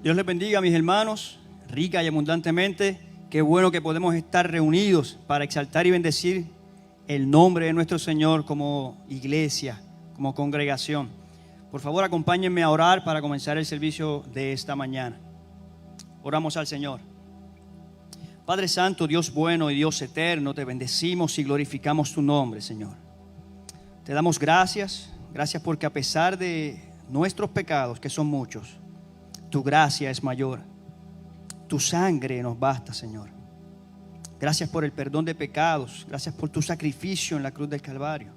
Dios les bendiga, mis hermanos, rica y abundantemente. Qué bueno que podemos estar reunidos para exaltar y bendecir el nombre de nuestro Señor como iglesia, como congregación. Por favor, acompáñenme a orar para comenzar el servicio de esta mañana. Oramos al Señor. Padre Santo, Dios bueno y Dios eterno, te bendecimos y glorificamos tu nombre, Señor. Te damos gracias porque a pesar de nuestros pecados, que son muchos, tu gracia es mayor. Tu sangre nos basta, Señor. Gracias por el perdón de pecados. Gracias por tu sacrificio en la cruz del Calvario.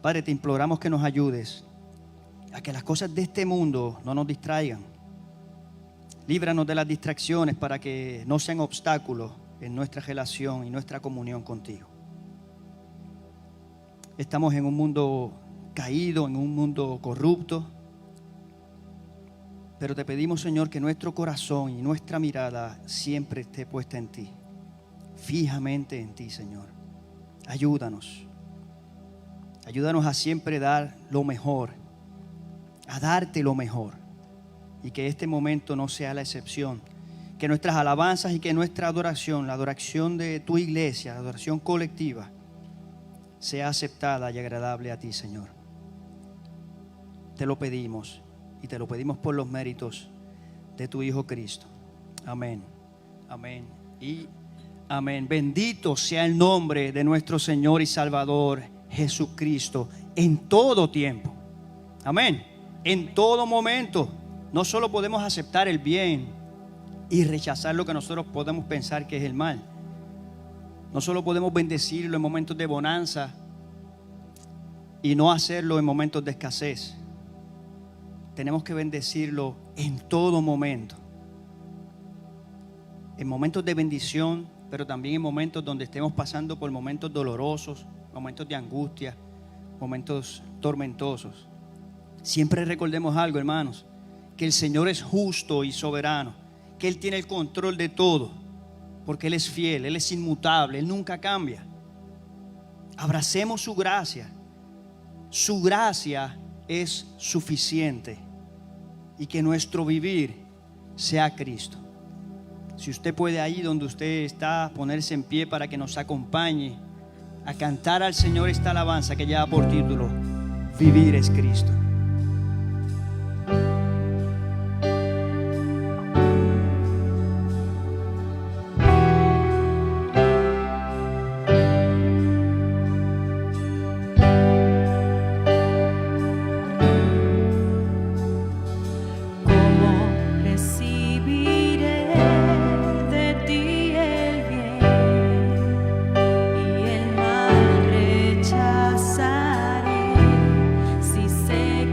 Padre, te imploramos que nos ayudes a que las cosas de este mundo no nos distraigan. Líbranos de las distracciones para que no sean obstáculos en nuestra relación y nuestra comunión contigo. Estamos en un mundo caído, en un mundo corrupto. Pero te pedimos, Señor, que nuestro corazón y nuestra mirada siempre esté puesta en ti. Fijamente en ti, Señor. Ayúdanos. Ayúdanos a siempre dar lo mejor. A darte lo mejor. Y que este momento no sea la excepción. Que nuestras alabanzas y que nuestra adoración, la adoración de tu iglesia, la adoración colectiva, sea aceptada y agradable a ti, Señor. Te lo pedimos. Y te lo pedimos por los méritos de tu Hijo Cristo. Amén. Amén. Y amén. Bendito sea el nombre de nuestro Señor y Salvador Jesucristo en todo tiempo. Amén. En todo momento. No solo podemos aceptar el bien y rechazar lo que nosotros podemos pensar que es el mal. No solo podemos bendecirlo en momentos de bonanza y no hacerlo en momentos de escasez. Tenemos que bendecirlo en todo momento. En momentos de bendición, pero también en momentos donde estemos pasando por momentos dolorosos, momentos de angustia, momentos tormentosos. Siempre recordemos algo, hermanos, que el Señor es justo y soberano, que Él tiene el control de todo, porque Él es fiel, Él es inmutable, Él nunca cambia. Abracemos su gracia. Su gracia es suficiente. Y que nuestro vivir sea Cristo. Si usted puede, ahí donde usted está, ponerse en pie para que nos acompañe a cantar al Señor esta alabanza que lleva por título Vivir es Cristo. Sé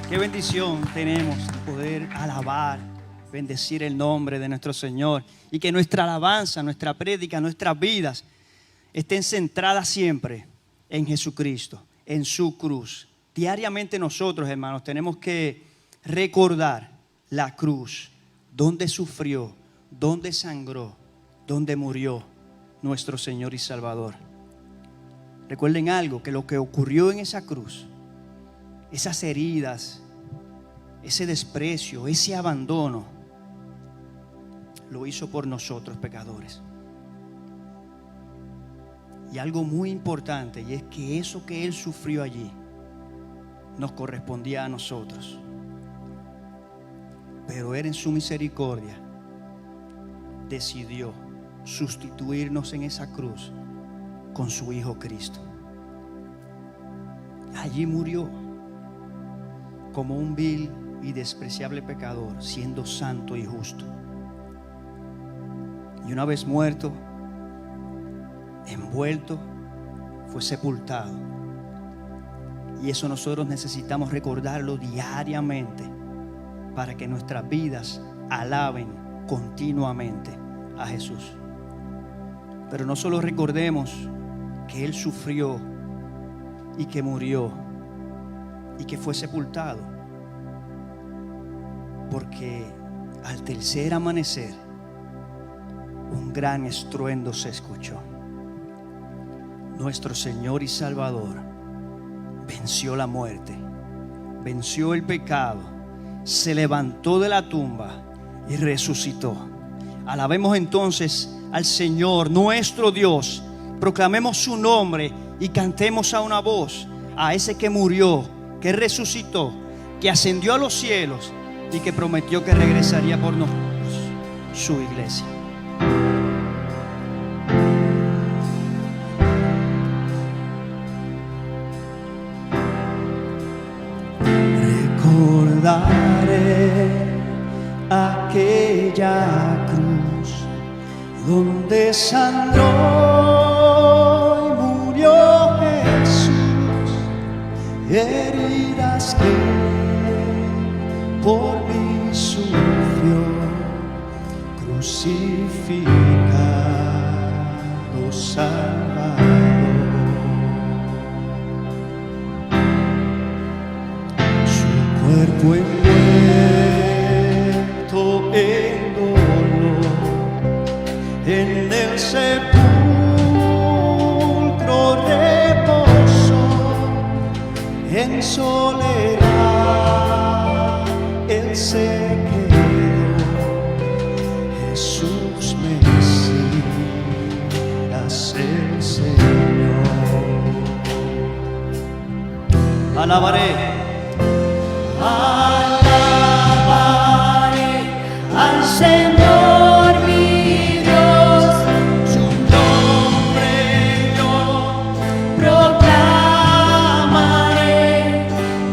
Qué bendición tenemos de poder alabar, bendecir el nombre de nuestro Señor y que nuestra alabanza, nuestra prédica, nuestras vidas estén centradas siempre en Jesucristo, en su cruz. Diariamente nosotros, hermanos, tenemos que recordar la cruz, donde sufrió, donde sangró, donde murió nuestro Señor y Salvador. Recuerden algo, que lo que ocurrió en esa cruz, esas heridas, ese desprecio, ese abandono, lo hizo por nosotros pecadores. Y algo muy importante, y es que eso que Él sufrió allí nos correspondía a nosotros. Pero Él en su misericordia decidió sustituirnos en esa cruz con su Hijo Cristo. Allí murió como un vil y despreciable pecador, siendo santo y justo. Y una vez muerto, envuelto, fue sepultado. Y eso nosotros necesitamos recordarlo diariamente para que nuestras vidas alaben continuamente a Jesús. Pero no solo recordemos que Él sufrió y que murió y que fue sepultado, porque al tercer amanecer un gran estruendo se escuchó. Nuestro Señor y Salvador venció la muerte, venció el pecado, se levantó de la tumba y resucitó. Alabemos entonces al Señor nuestro Dios, proclamemos su nombre y cantemos a una voz a ese que murió, que resucitó, que ascendió a los cielos y que prometió que regresaría por nosotros, su iglesia. Recordaré aquella cruz donde sangró y murió Jesús, heridas que por mí sufrió, crucificado, salvador. Su cuerpo envuelto en dolor, en el sepulcro reposó, en soledad Él se quedó. Jesús Mesías, el Señor. Alabaré, alabaré al Señor mi Dios, su nombre yo proclamaré,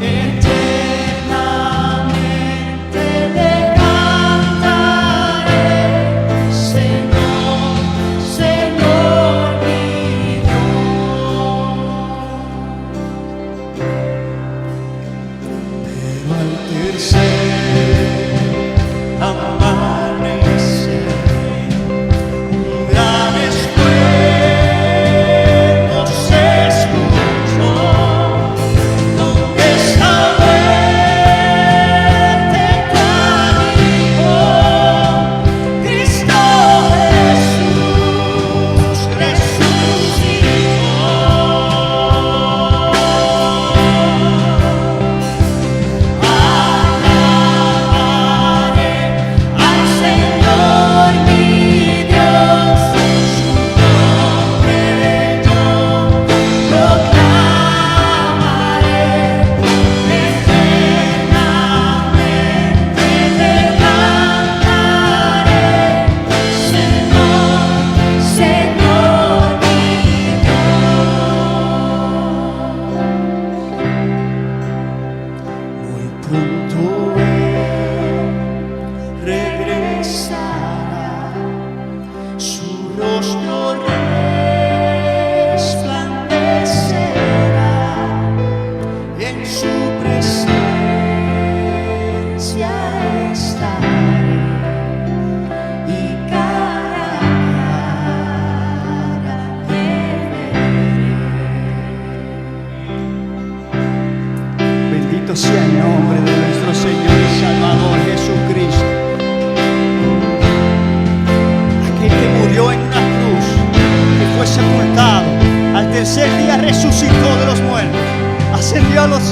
eternamente le cantaré, Señor, Señor mi pero al tercer amanecer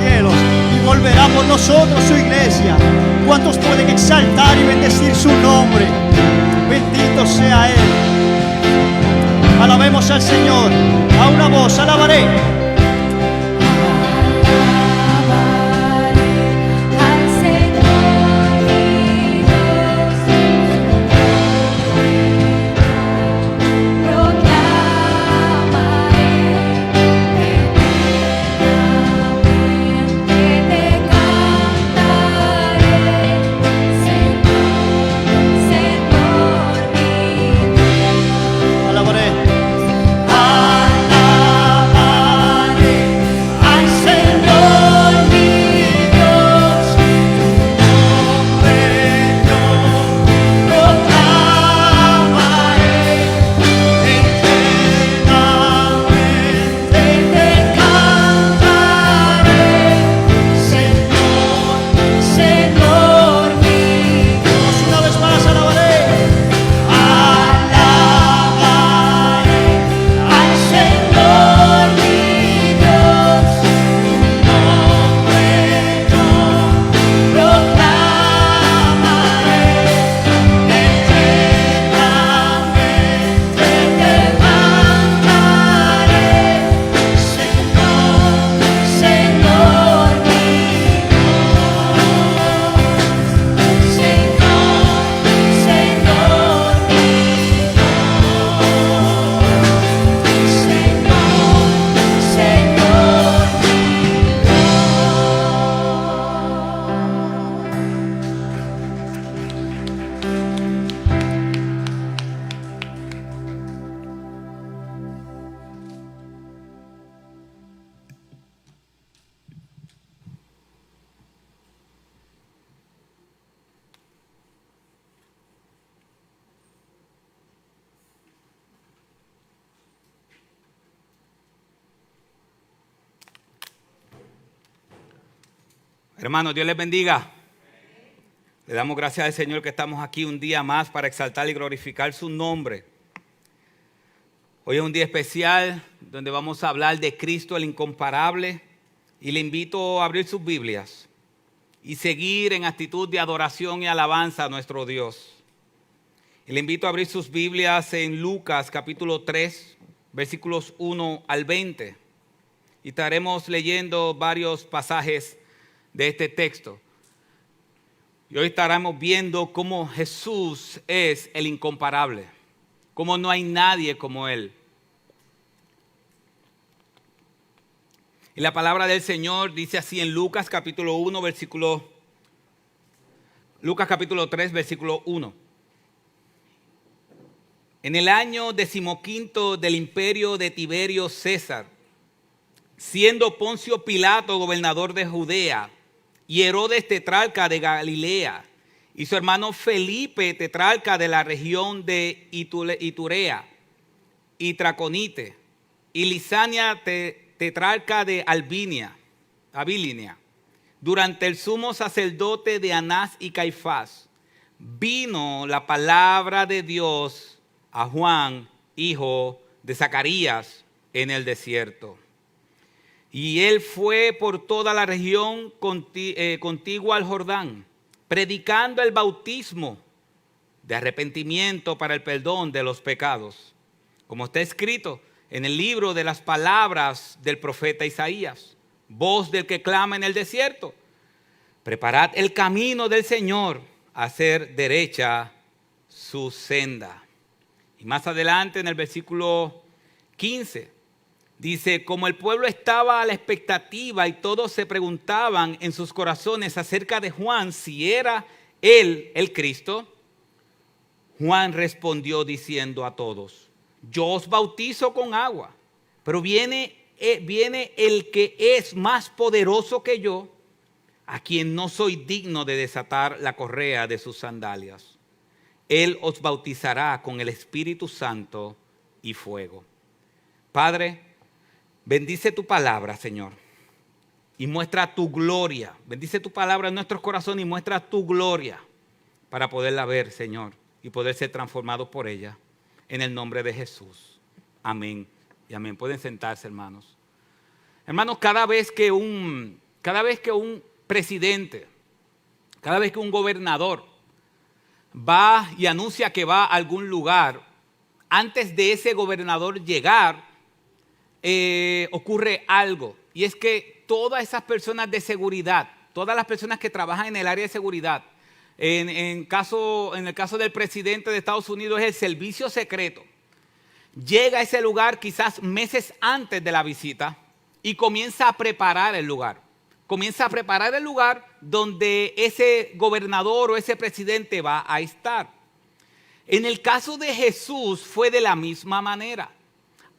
cielos y volverá por nosotros su iglesia. ¿Cuántos pueden exaltar y bendecir su nombre? Bendito sea Él. Alabemos al Señor. A una voz, alabaré. Hermanos, Dios les bendiga. Le damos gracias al Señor que estamos aquí un día más para exaltar y glorificar su nombre. Hoy es un día especial donde vamos a hablar de Cristo el incomparable y le invito a abrir sus Biblias y seguir en actitud de adoración y alabanza a nuestro Dios. Y le invito a abrir sus Biblias en Lucas capítulo 3, versículos 1 al 20. Y estaremos leyendo varios pasajes de este texto. Y hoy estaremos viendo cómo Jesús es el incomparable, cómo no hay nadie como Él. Y la palabra del Señor dice así en Lucas capítulo 3, versículo 1. En el año 15 del imperio de Tiberio César, siendo Poncio Pilato gobernador de Judea, y Herodes tetrarca de Galilea, y su hermano Felipe tetrarca de la región de Iturea y Traconite, y Lisania tetrarca de Abilinia, durante el sumo sacerdote de Anás y Caifás, vino la palabra de Dios a Juan, hijo de Zacarías, en el desierto. Y él fue por toda la región contigua al Jordán, predicando el bautismo de arrepentimiento para el perdón de los pecados, como está escrito en el libro de las palabras del profeta Isaías, voz del que clama en el desierto: preparad el camino del Señor, hacer derecha su senda. Y más adelante en el versículo 15, dice: como el pueblo estaba a la expectativa y todos se preguntaban en sus corazones acerca de Juan si era él el Cristo, Juan respondió diciendo a todos: yo os bautizo con agua, pero viene el que es más poderoso que yo, a quien no soy digno de desatar la correa de sus sandalias. Él os bautizará con el Espíritu Santo y fuego. Padre, bendice tu palabra, Señor, y muestra tu gloria. Bendice tu palabra en nuestros corazones y muestra tu gloria para poderla ver, Señor, y poder ser transformados por ella. En el nombre de Jesús. Amén y amén. Pueden sentarse, hermanos. Hermanos, cada vez que un cada vez que un presidente, cada vez que un gobernador va y anuncia que va a algún lugar, antes de ese gobernador llegar, ocurre algo. Y es que todas esas personas de seguridad, todas las personas que trabajan en el área de seguridad, en el caso del presidente de Estados Unidos es el servicio secreto, llega a ese lugar quizás meses antes de la visita y comienza a preparar el lugar. Comienza a preparar el lugar donde ese gobernador o ese presidente va a estar. En el caso de Jesús fue de la misma manera.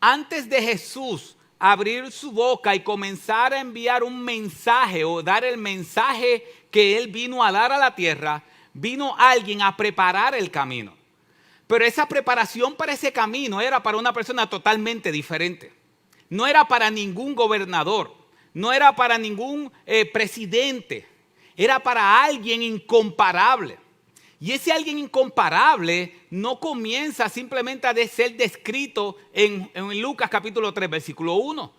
Antes de Jesús abrir su boca y comenzar a enviar un mensaje o dar el mensaje que él vino a dar a la tierra, vino alguien a preparar el camino. Pero esa preparación para ese camino era para una persona totalmente diferente. No era para ningún gobernador, no era para ningún presidente, era para alguien incomparable. Y ese alguien incomparable no comienza simplemente a ser descrito en Lucas capítulo 3, versículo 1.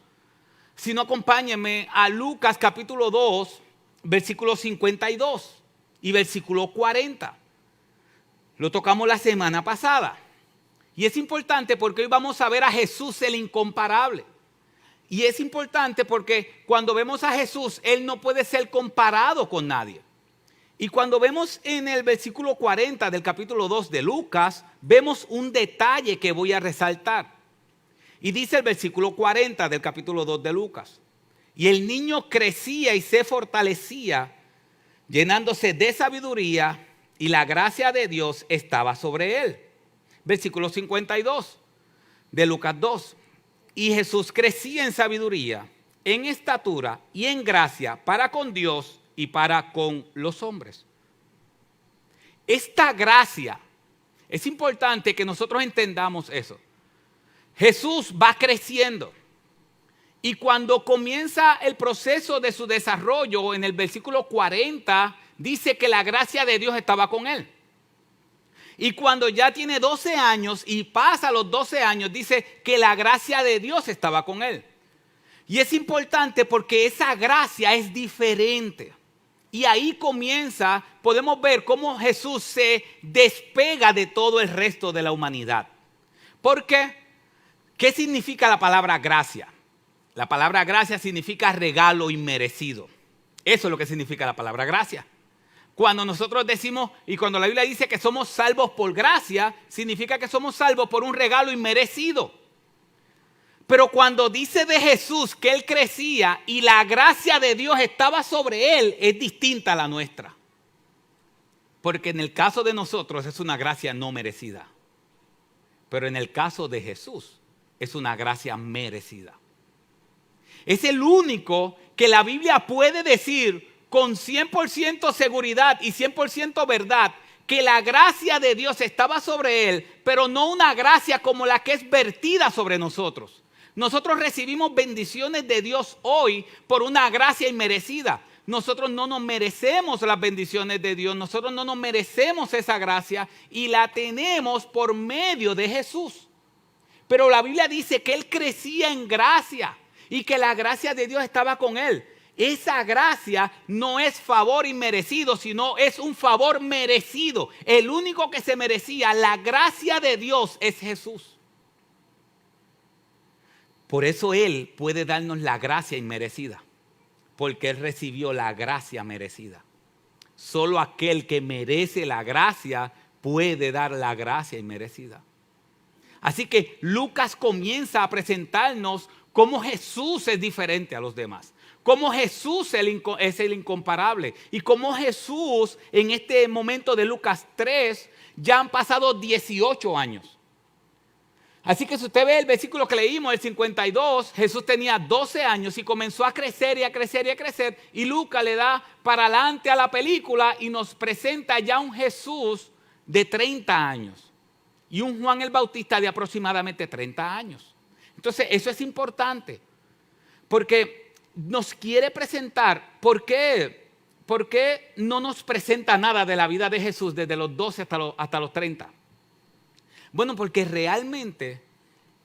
Sino acompáñenme a Lucas capítulo 2, versículo 52 y versículo 40. Lo tocamos la semana pasada. Y es importante porque hoy vamos a ver a Jesús el incomparable. Y es importante porque cuando vemos a Jesús, Él no puede ser comparado con nadie. Y cuando vemos en el versículo 40 del capítulo 2 de Lucas, vemos un detalle que voy a resaltar. Y dice el versículo 40 del capítulo 2 de Lucas: y el niño crecía y se fortalecía, llenándose de sabiduría, y la gracia de Dios estaba sobre él. Versículo 52 de Lucas 2. Y Jesús crecía en sabiduría, en estatura y en gracia para con Dios y para con los hombres. Esta gracia, es importante que nosotros entendamos eso. Jesús va creciendo. Y cuando comienza el proceso de su desarrollo, en el versículo 40, dice que la gracia de Dios estaba con él. Y cuando ya tiene 12 años y pasa los 12 años, dice que la gracia de Dios estaba con él. Y es importante porque esa gracia es diferente. Y ahí comienza, podemos ver cómo Jesús se despega de todo el resto de la humanidad. ¿Por qué? ¿Qué significa la palabra gracia? La palabra gracia significa regalo inmerecido. Eso es lo que significa la palabra gracia. Cuando nosotros decimos, y cuando la Biblia dice que somos salvos por gracia, significa que somos salvos por un regalo inmerecido. Pero cuando dice de Jesús que Él crecía y la gracia de Dios estaba sobre Él, es distinta a la nuestra. Porque en el caso de nosotros es una gracia no merecida. Pero en el caso de Jesús es una gracia merecida. Es el único que la Biblia puede decir con 100% seguridad y 100% verdad que la gracia de Dios estaba sobre Él, pero no una gracia como la que es vertida sobre nosotros. Nosotros recibimos bendiciones de Dios hoy por una gracia inmerecida. Nosotros no nos merecemos las bendiciones de Dios. Nosotros no nos merecemos esa gracia y la tenemos por medio de Jesús. Pero la Biblia dice que Él crecía en gracia y que la gracia de Dios estaba con Él. Esa gracia no es favor inmerecido, sino es un favor merecido. El único que se merecía la gracia de Dios es Jesús. Por eso Él puede darnos la gracia inmerecida, porque Él recibió la gracia merecida. Solo aquel que merece la gracia puede dar la gracia inmerecida. Así que Lucas comienza a presentarnos cómo Jesús es diferente a los demás, cómo Jesús es el incomparable y cómo Jesús en este momento de Lucas 3 ya han pasado 18 años. Así que si usted ve el versículo que leímos, el 52, Jesús tenía 12 años y comenzó a crecer y a crecer y a crecer. Y Lucas le da para adelante a la película y nos presenta ya un Jesús de 30 años. Y un Juan el Bautista de aproximadamente 30 años. Entonces eso es importante. Porque nos quiere presentar, ¿por qué no nos presenta nada de la vida de Jesús desde los 12 hasta los 30? Bueno, porque realmente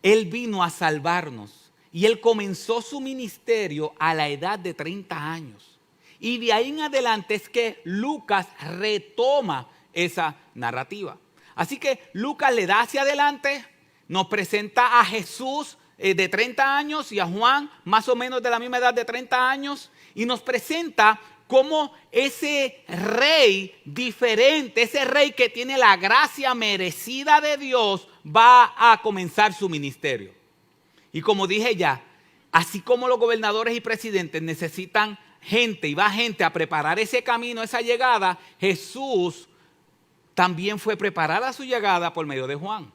Él vino a salvarnos. Y él comenzó su ministerio a la edad de 30 años. Y de ahí en adelante es que Lucas retoma esa narrativa. Así que Lucas le da hacia adelante, nos presenta a Jesús de 30 años y a Juan más o menos de la misma edad de 30 años y nos presenta cómo ese rey diferente, ese rey que tiene la gracia merecida de Dios, va a comenzar su ministerio. Y como dije ya, así como los gobernadores y presidentes necesitan gente y va gente a preparar ese camino, esa llegada, Jesús también fue preparada su llegada por medio de Juan.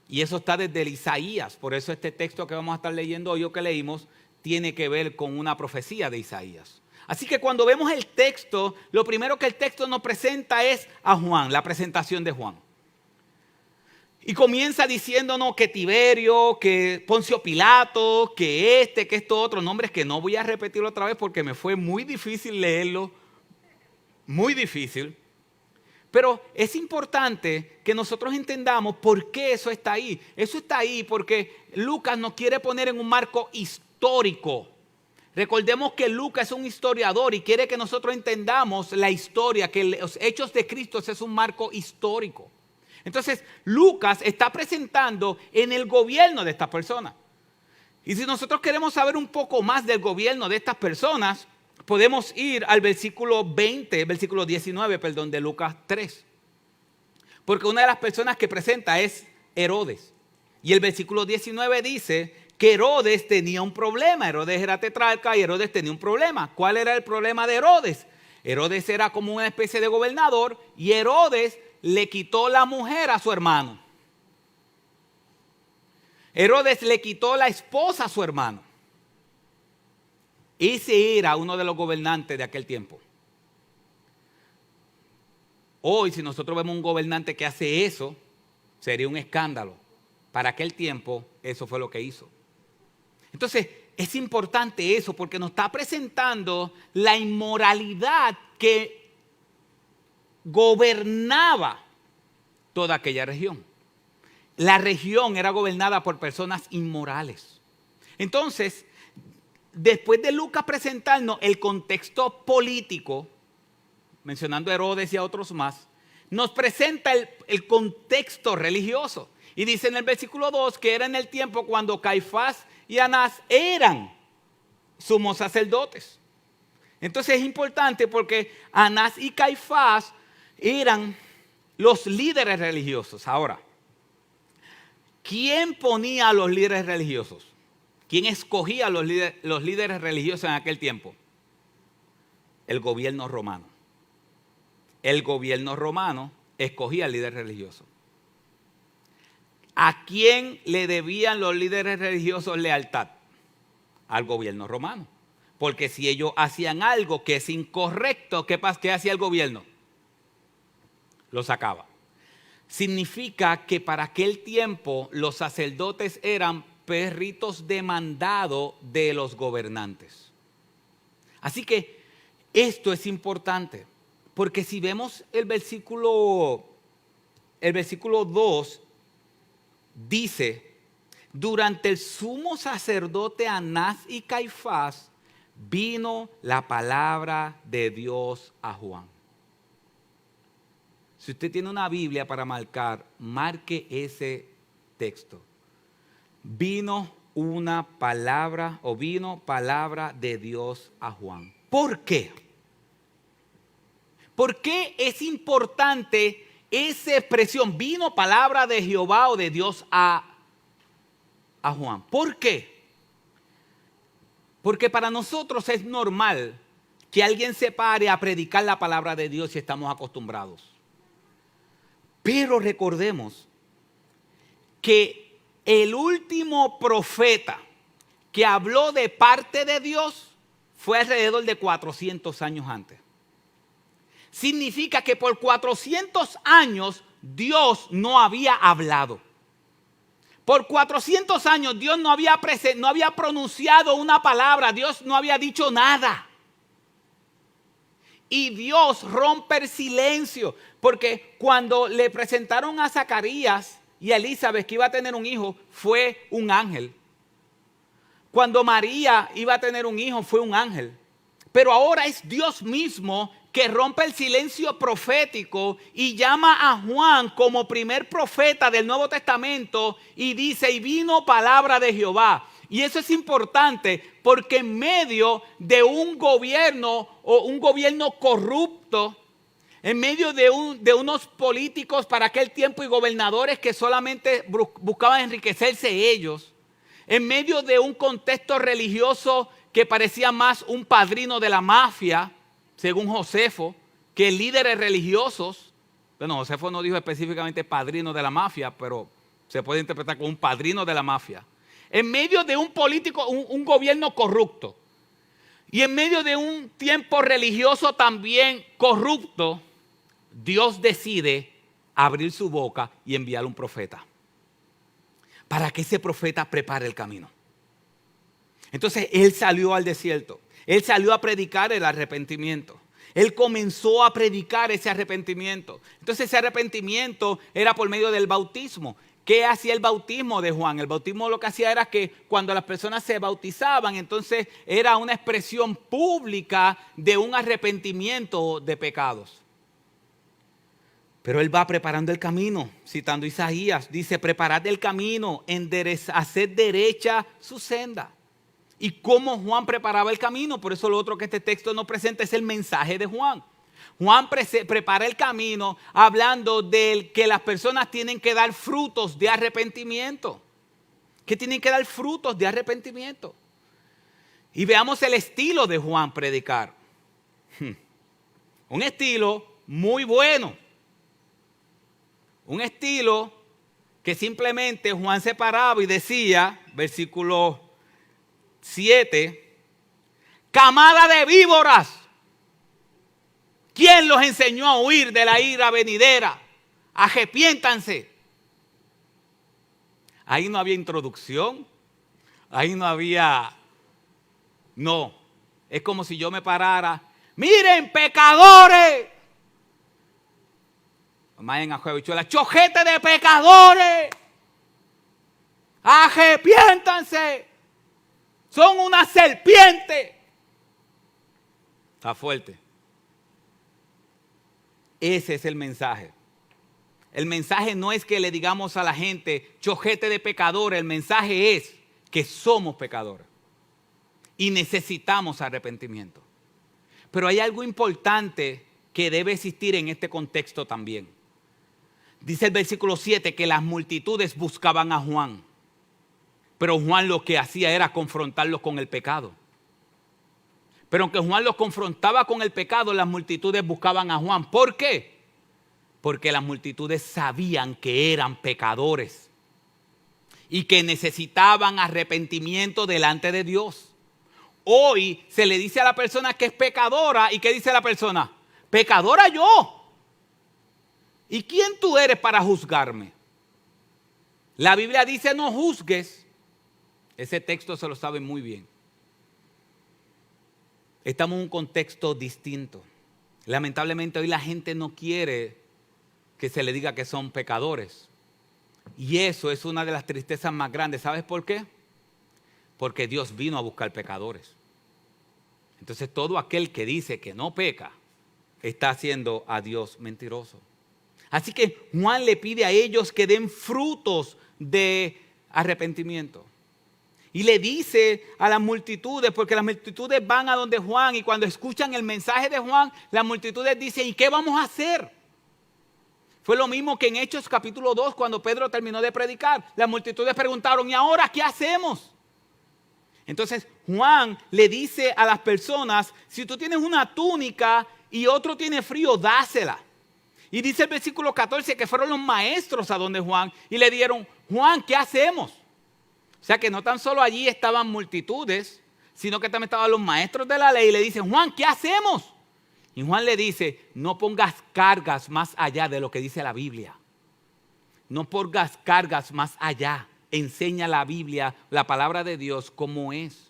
Y eso está desde el Isaías. Por eso este texto que vamos a estar leyendo hoy o que leímos tiene que ver con una profecía de Isaías. Así que cuando vemos el texto, lo primero que el texto nos presenta es a Juan, la presentación de Juan. Y comienza diciéndonos que Tiberio, que Poncio Pilato, que esto otro, nombres que no voy a repetir otra vez porque me fue muy difícil leerlo, muy difícil. Pero es importante que nosotros entendamos por qué eso está ahí. Eso está ahí porque Lucas nos quiere poner en un marco histórico. Recordemos que Lucas es un historiador y quiere que nosotros entendamos la historia, que los hechos de Cristo es un marco histórico. Entonces, Lucas está presentando en el gobierno de estas personas. Y si nosotros queremos saber un poco más del gobierno de estas personas, podemos ir al versículo 19, de Lucas 3. Porque una de las personas que presenta es Herodes. Y el versículo 19 dice que Herodes tenía un problema. Herodes era tetrarca y Herodes tenía un problema. ¿Cuál era el problema de Herodes? Herodes era como una especie de gobernador y Herodes le quitó la mujer a su hermano. Herodes le quitó la esposa a su hermano. Ese era uno de los gobernantes de aquel tiempo. Hoy, si nosotros vemos un gobernante que hace eso, sería un escándalo. Para aquel tiempo, eso fue lo que hizo. Entonces, es importante eso porque nos está presentando la inmoralidad que gobernaba toda aquella región. La región era gobernada por personas inmorales. Entonces, después de Lucas presentarnos el contexto político, mencionando a Herodes y a otros más, nos presenta el contexto religioso. Y dice en el versículo 2 que era en el tiempo cuando Caifás y Anás eran sumos sacerdotes. Entonces es importante porque Anás y Caifás eran los líderes religiosos. Ahora, ¿quién ponía a los líderes religiosos? ¿Quién escogía a los líderes religiosos en aquel tiempo? El gobierno romano. El gobierno romano escogía al líder religioso. ¿A quién le debían los líderes religiosos lealtad? Al gobierno romano. Porque si ellos hacían algo que es incorrecto, ¿qué hacía el gobierno? Lo sacaba. Significa que para aquel tiempo los sacerdotes eran perritos de mandado de los gobernantes. Así que esto es importante, porque si vemos el versículo 2, dice, durante el sumo sacerdote Anás y Caifás, vino la palabra de Dios a Juan. Si usted tiene una Biblia para marcar, marque ese texto. Vino palabra de Dios a Juan. ¿Por qué? ¿Por qué es importante esa expresión? Vino palabra de Jehová o de Dios a Juan. ¿Por qué? Porque para nosotros es normal que alguien se pare a predicar la palabra de Dios si estamos acostumbrados. Pero recordemos que el último profeta que habló de parte de Dios fue alrededor de 400 años antes. Significa que por 400 años Dios no había hablado. Por 400 años Dios no había pronunciado una palabra, Dios no había dicho nada. Y Dios rompe el silencio, porque cuando le presentaron a Zacarías y a Elizabeth que iba a tener un hijo, fue un ángel. cuando María iba a tener un hijo fue un ángel. Pero ahora es Dios mismo que rompe el silencio profético y llama a Juan como primer profeta del Nuevo Testamento y dice, y vino palabra de Jehová. Y eso es importante porque en medio de un gobierno o un gobierno corrupto, en medio de unos políticos para aquel tiempo y gobernadores que solamente buscaban enriquecerse ellos, en medio de un contexto religioso que parecía más un padrino de la mafia, según Josefo, que líderes religiosos. Bueno, Josefo no dijo específicamente padrino de la mafia, pero se puede interpretar como un padrino de la mafia. En medio de un político, un gobierno corrupto, y en medio de un tiempo religioso también corrupto, Dios decide abrir su boca y enviar un profeta, para que ese profeta prepare el camino. Entonces él salió al desierto, él salió a predicar el arrepentimiento. Él comenzó a predicar ese arrepentimiento. Entonces ese arrepentimiento era por medio del bautismo. ¿Qué hacía el bautismo de Juan? El bautismo lo que hacía era que cuando las personas se bautizaban, entonces era una expresión pública de un arrepentimiento de pecados. Pero él va preparando el camino, citando Isaías, dice, preparad el camino, haced derecha su senda. ¿Y cómo Juan preparaba el camino? Por eso lo otro que este texto nos presenta es el mensaje de Juan. Juan prepara el camino hablando de que las personas tienen que dar frutos de arrepentimiento. Que tienen que dar frutos de arrepentimiento. Y veamos el estilo de Juan predicar. Un estilo muy bueno. Un estilo que simplemente Juan se paraba y decía, versículo 7, camada de víboras. ¿Quién los enseñó a huir de la ira venidera? Arrepiéntanse. Ahí no había introducción. Ahí no había... No. Es como si yo me parara. Miren, pecadores. Mayen a Juevichuela. Chojete de pecadores. Arrepiéntanse. Son una serpiente. Está fuerte. Ese es el mensaje. El mensaje no es que le digamos a la gente, chojete de pecadores. El mensaje es que somos pecadores y necesitamos arrepentimiento. Pero hay algo importante que debe existir en este contexto también. Dice el versículo 7 que las multitudes buscaban a Juan. Pero Juan lo que hacía era confrontarlos con el pecado. Pero aunque Juan los confrontaba con el pecado, las multitudes buscaban a Juan. ¿Por qué? Porque las multitudes sabían que eran pecadores y que necesitaban arrepentimiento delante de Dios. Hoy se le dice a la persona que es pecadora, ¿y qué dice la persona? Pecadora yo. ¿Y quién tú eres para juzgarme? La Biblia dice no juzgues. Ese texto se lo saben muy bien. Estamos en un contexto distinto. Lamentablemente hoy la gente no quiere que se le diga que son pecadores. Y eso es una de las tristezas más grandes. ¿Sabes por qué? Porque Dios vino a buscar pecadores. Entonces todo aquel que dice que no peca está haciendo a Dios mentiroso. Así que Juan le pide a ellos que den frutos de arrepentimiento. Y le dice a las multitudes, porque las multitudes van a donde Juan y cuando escuchan el mensaje de Juan, las multitudes dicen, ¿y qué vamos a hacer? Fue lo mismo que en Hechos capítulo 2, cuando Pedro terminó de predicar. Las multitudes preguntaron, ¿y ahora qué hacemos? Entonces Juan le dice a las personas, si tú tienes una túnica y otro tiene frío, dásela. Y dice el versículo 14 que fueron los maestros a donde Juan y le dieron, Juan, ¿qué hacemos? O sea que no tan solo allí estaban multitudes, sino que también estaban los maestros de la ley y le dicen, Juan, ¿qué hacemos? Y Juan le dice, no pongas cargas más allá de lo que dice la Biblia. No pongas cargas más allá. Enseña la Biblia, la palabra de Dios, como es.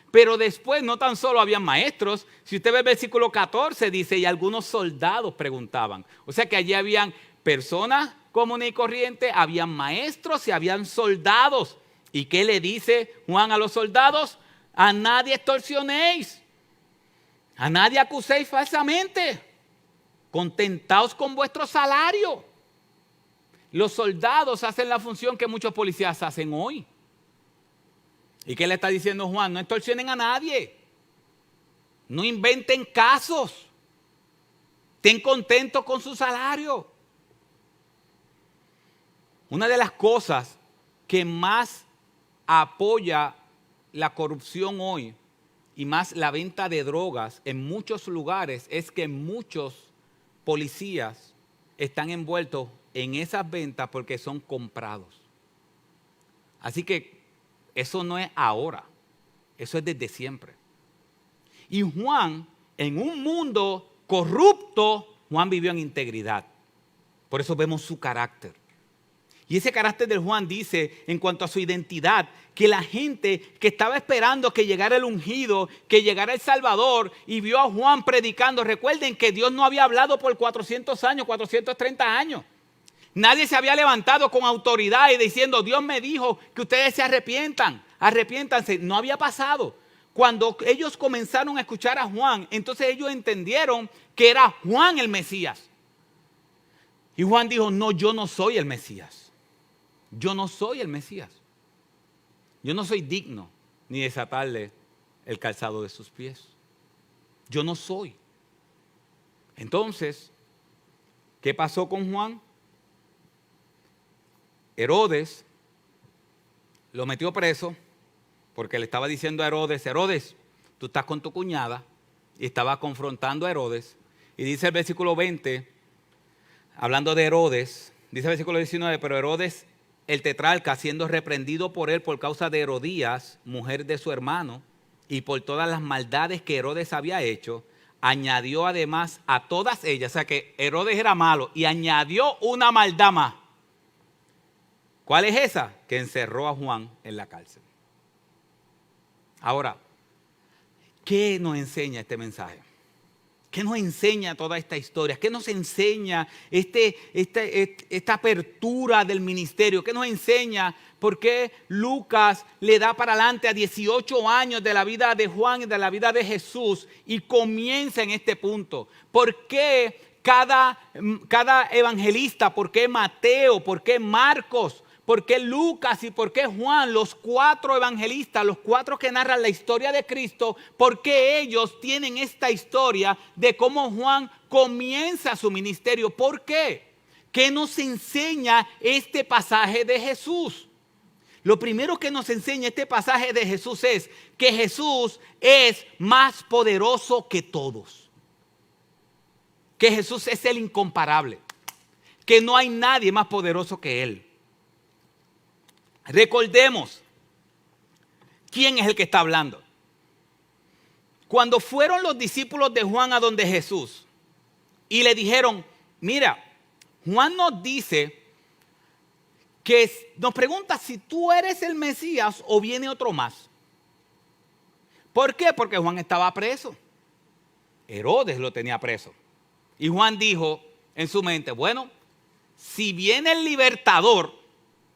Pero después no tan solo habían maestros. Si usted ve el versículo 14, dice, y algunos soldados preguntaban. O sea que allí habían personas comunes y corrientes, habían maestros y habían soldados. ¿Y qué le dice Juan a los soldados? A nadie extorsionéis, a nadie acuséis falsamente, contentaos con vuestro salario. Los soldados hacen la función que muchos policías hacen hoy. ¿Y qué le está diciendo Juan? No extorsionen a nadie, no inventen casos, estén contentos con su salario. Una de las cosas que más apoya la corrupción hoy y más la venta de drogas en muchos lugares es que muchos policías están envueltos en esas ventas porque son comprados. Así que eso no es ahora, eso es desde siempre. Y Juan, en un mundo corrupto, Juan vivió en integridad. Por eso vemos su carácter. Y ese carácter de Juan dice, en cuanto a su identidad, que la gente que estaba esperando que llegara el ungido, que llegara el Salvador, y vio a Juan predicando. Recuerden que Dios no había hablado por 400 años, 430 años. Nadie se había levantado con autoridad y diciendo, Dios me dijo que ustedes se arrepientan, arrepiéntanse. No había pasado. Cuando ellos comenzaron a escuchar a Juan, entonces ellos entendieron que era Juan el Mesías. Y Juan dijo, no, yo no soy el Mesías. Yo no soy el Mesías. Yo no soy digno ni desatarle el calzado de sus pies. Yo no soy. Entonces, ¿qué pasó con Juan? Herodes lo metió preso porque le estaba diciendo a Herodes, Herodes, tú estás con tu cuñada, y estaba confrontando a Herodes. Y dice el versículo 20, hablando de Herodes, dice el versículo 19, pero Herodes el tetrarca, siendo reprendido por él por causa de Herodías, mujer de su hermano, y por todas las maldades que Herodes había hecho, añadió además a todas ellas, o sea que Herodes era malo, y añadió una maldad más. ¿Cuál es esa? Que encerró a Juan en la cárcel. Ahora, ¿qué nos enseña este mensaje? ¿Qué nos enseña toda esta historia? ¿Qué nos enseña esta apertura del ministerio? ¿Qué nos enseña por qué Lucas le da para adelante a 18 años de la vida de Juan y de la vida de Jesús y comienza en este punto? ¿Por qué cada evangelista? ¿Por qué Mateo? ¿Por qué Marcos? ¿Por qué Lucas y por qué Juan, los 4 evangelistas, los 4 que narran la historia de Cristo, por qué ellos tienen esta historia de cómo Juan comienza su ministerio? ¿Por qué? ¿Qué nos enseña este pasaje de Jesús? Lo primero que nos enseña este pasaje de Jesús es que Jesús es más poderoso que todos. Que Jesús es el incomparable. Que no hay nadie más poderoso que Él. Recordemos quién es el que está hablando. Cuando fueron los discípulos de Juan a donde Jesús y le dijeron, mira, Juan nos dice que nos pregunta si tú eres el Mesías o viene otro más. ¿Por qué? Porque Juan estaba preso. Herodes lo tenía preso. Y Juan dijo en su mente, bueno, si viene el libertador,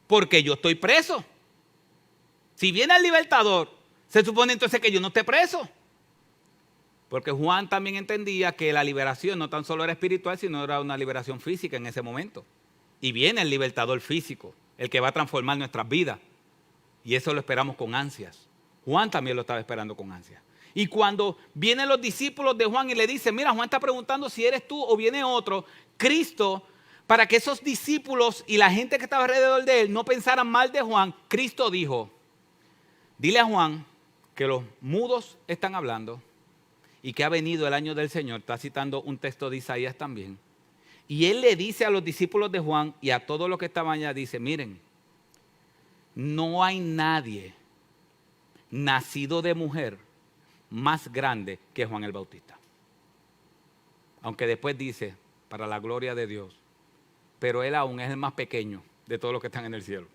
porque yo estoy preso. Si viene el libertador, se supone entonces que yo no esté preso. Porque Juan también entendía que la liberación no tan solo era espiritual, sino era una liberación física en ese momento. Y viene el libertador físico, el que va a transformar nuestras vidas. Y eso lo esperamos con ansias. Juan también lo estaba esperando con ansias. Y cuando vienen los discípulos de Juan y le dicen, mira, Juan está preguntando si eres tú o viene otro, Cristo, para que esos discípulos y la gente que estaba alrededor de él no pensaran mal de Juan, Cristo dijo, dile a Juan que los mudos están hablando y que ha venido el año del Señor. Está citando un texto de Isaías también. Y él le dice a los discípulos de Juan y a todos los que estaban allá, dice, miren, no hay nadie nacido de mujer más grande que Juan el Bautista. Aunque después dice, para la gloria de Dios, pero él aún es el más pequeño de todos los que están en el cielo.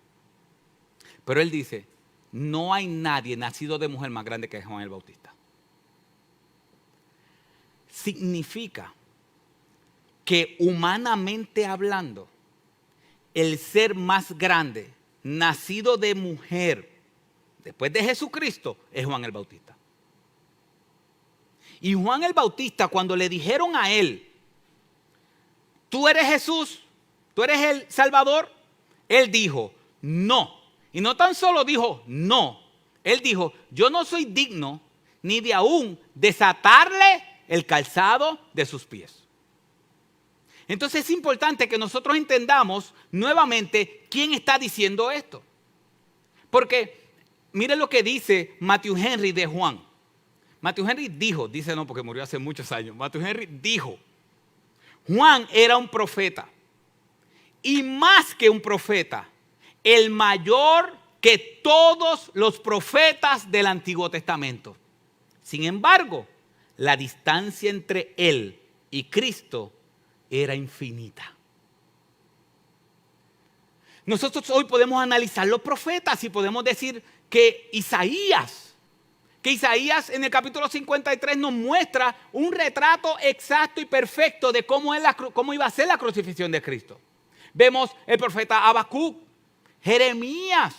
Pero él dice, no hay nadie nacido de mujer más grande que Juan el Bautista. Significa que humanamente hablando, el ser más grande nacido de mujer, después de Jesucristo, es Juan el Bautista. Y Juan el Bautista, cuando le dijeron a él, tú eres Jesús, tú eres el Salvador, él dijo, no. Y no tan solo dijo, no. Él dijo, yo no soy digno ni de aún desatarle el calzado de sus pies. Entonces es importante que nosotros entendamos nuevamente quién está diciendo esto. Porque miren lo que dice Matthew Henry de Juan. Matthew Henry dijo, dice no porque murió hace muchos años, Matthew Henry dijo, Juan era un profeta. Y más que un profeta, el mayor que todos los profetas del Antiguo Testamento. Sin embargo, la distancia entre él y Cristo era infinita. Nosotros hoy podemos analizar los profetas y podemos decir que Isaías en el capítulo 53 nos muestra un retrato exacto y perfecto de cómo iba a ser la crucifixión de Cristo. Vemos el profeta Habacuc, Jeremías,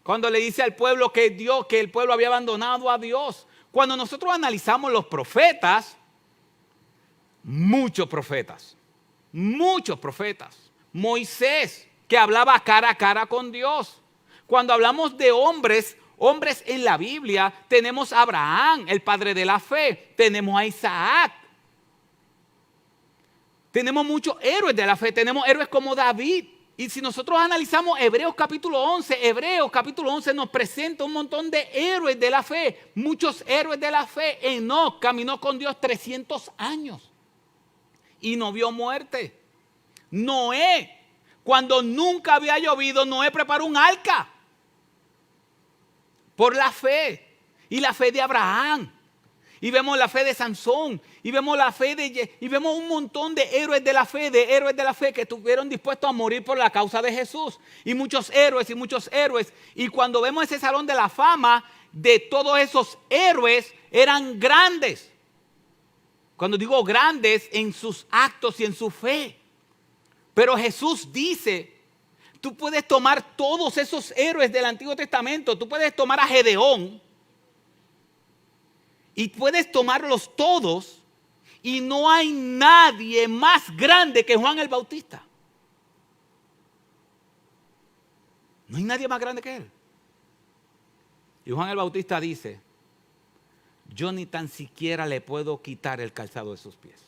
cuando le dice al pueblo que el pueblo había abandonado a Dios. Cuando nosotros analizamos los profetas, muchos profetas. Moisés, que hablaba cara a cara con Dios. Cuando hablamos de hombres en la Biblia, tenemos a Abraham, el padre de la fe. Tenemos a Isaac. Tenemos muchos héroes de la fe. Tenemos héroes como David. Y si nosotros analizamos Hebreos capítulo 11 nos presenta un montón de héroes de la fe. Muchos héroes de la fe. Enoc caminó con Dios 300 años y no vio muerte. Noé, cuando nunca había llovido, Noé preparó un arca por la fe. Y la fe de Abraham. Y vemos la fe de Sansón. Y vemos la fe y vemos un montón de héroes de la fe que estuvieron dispuestos a morir por la causa de Jesús. Y muchos héroes. Y cuando vemos ese salón de la fama, de todos esos héroes eran grandes. Cuando digo grandes, en sus actos y en su fe. Pero Jesús dice, tú puedes tomar todos esos héroes del Antiguo Testamento. Tú puedes tomar a Gedeón. Y puedes tomarlos todos. Y no hay nadie más grande que Juan el Bautista. No hay nadie más grande que él. Y Juan el Bautista dice, yo ni tan siquiera le puedo quitar el calzado de sus pies.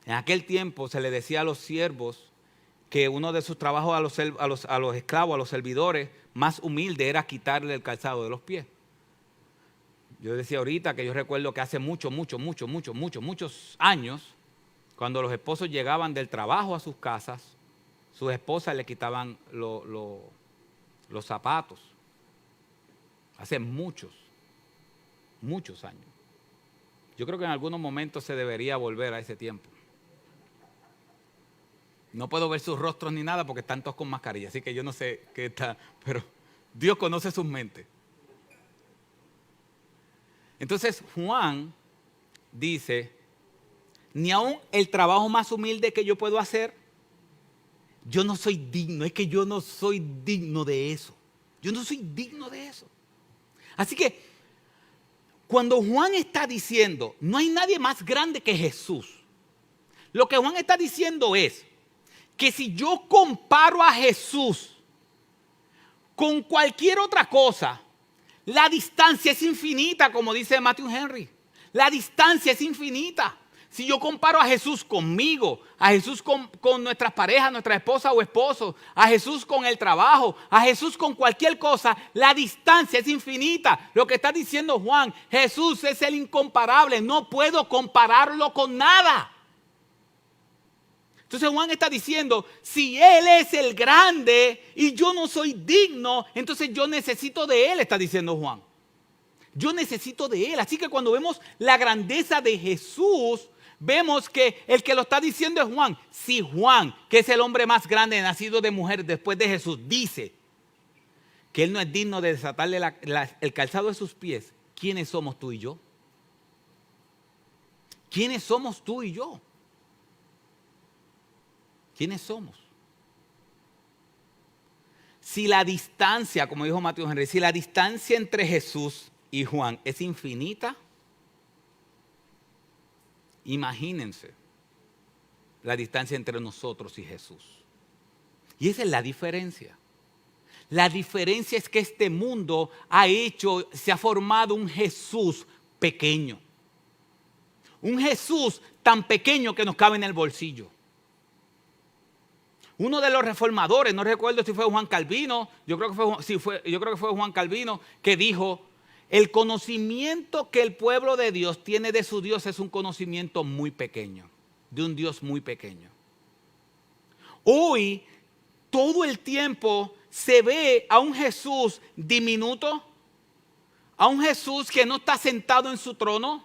En aquel tiempo se le decía a los siervos que uno de sus trabajos a los esclavos, a los servidores, más humilde era quitarle el calzado de los pies. Yo decía ahorita que yo recuerdo que hace muchos años, cuando los esposos llegaban del trabajo a sus casas, sus esposas le quitaban los zapatos. Hace muchos años. Yo creo que en algunos momentos se debería volver a ese tiempo. No puedo ver sus rostros ni nada porque están todos con mascarilla, así que yo no sé qué está, pero Dios conoce sus mentes. Entonces Juan dice, ni aun el trabajo más humilde que yo puedo hacer, yo no soy digno, es que yo no soy digno de eso. Yo no soy digno de eso. Así que cuando Juan está diciendo, no hay nadie más grande que Jesús, lo que Juan está diciendo es que si yo comparo a Jesús con cualquier otra cosa, la distancia es infinita, como dice Matthew Henry. La distancia es infinita. Si yo comparo a Jesús conmigo, a Jesús con nuestras parejas, nuestra esposa o esposo, a Jesús con el trabajo, a Jesús con cualquier cosa, la distancia es infinita. Lo que está diciendo Juan, Jesús es el incomparable, no puedo compararlo con nada. Entonces Juan está diciendo, si Él es el grande y yo no soy digno, entonces yo necesito de Él, está diciendo Juan. Yo necesito de Él. Así que cuando vemos la grandeza de Jesús, vemos que el que lo está diciendo es Juan. Si Juan, que es el hombre más grande nacido de mujer después de Jesús, dice que Él no es digno de desatarle el calzado de sus pies, ¿quiénes somos tú y yo? ¿Quiénes somos tú y yo? ¿Quiénes somos? si la distancia, como dijo Matthew Henry, si la distancia entre Jesús y Juan es infinita, imagínense la distancia entre nosotros y Jesús. Y esa es la diferencia. La diferencia es que este mundo se ha formado un Jesús pequeño. Un Jesús tan pequeño que nos cabe en el bolsillo. Uno de los reformadores, no recuerdo si fue Juan Calvino, yo creo que fue Juan Calvino, que dijo: el conocimiento que el pueblo de Dios tiene de su Dios es un conocimiento muy pequeño, de un Dios muy pequeño. Hoy, todo el tiempo se ve a un Jesús diminuto, a un Jesús que no está sentado en su trono.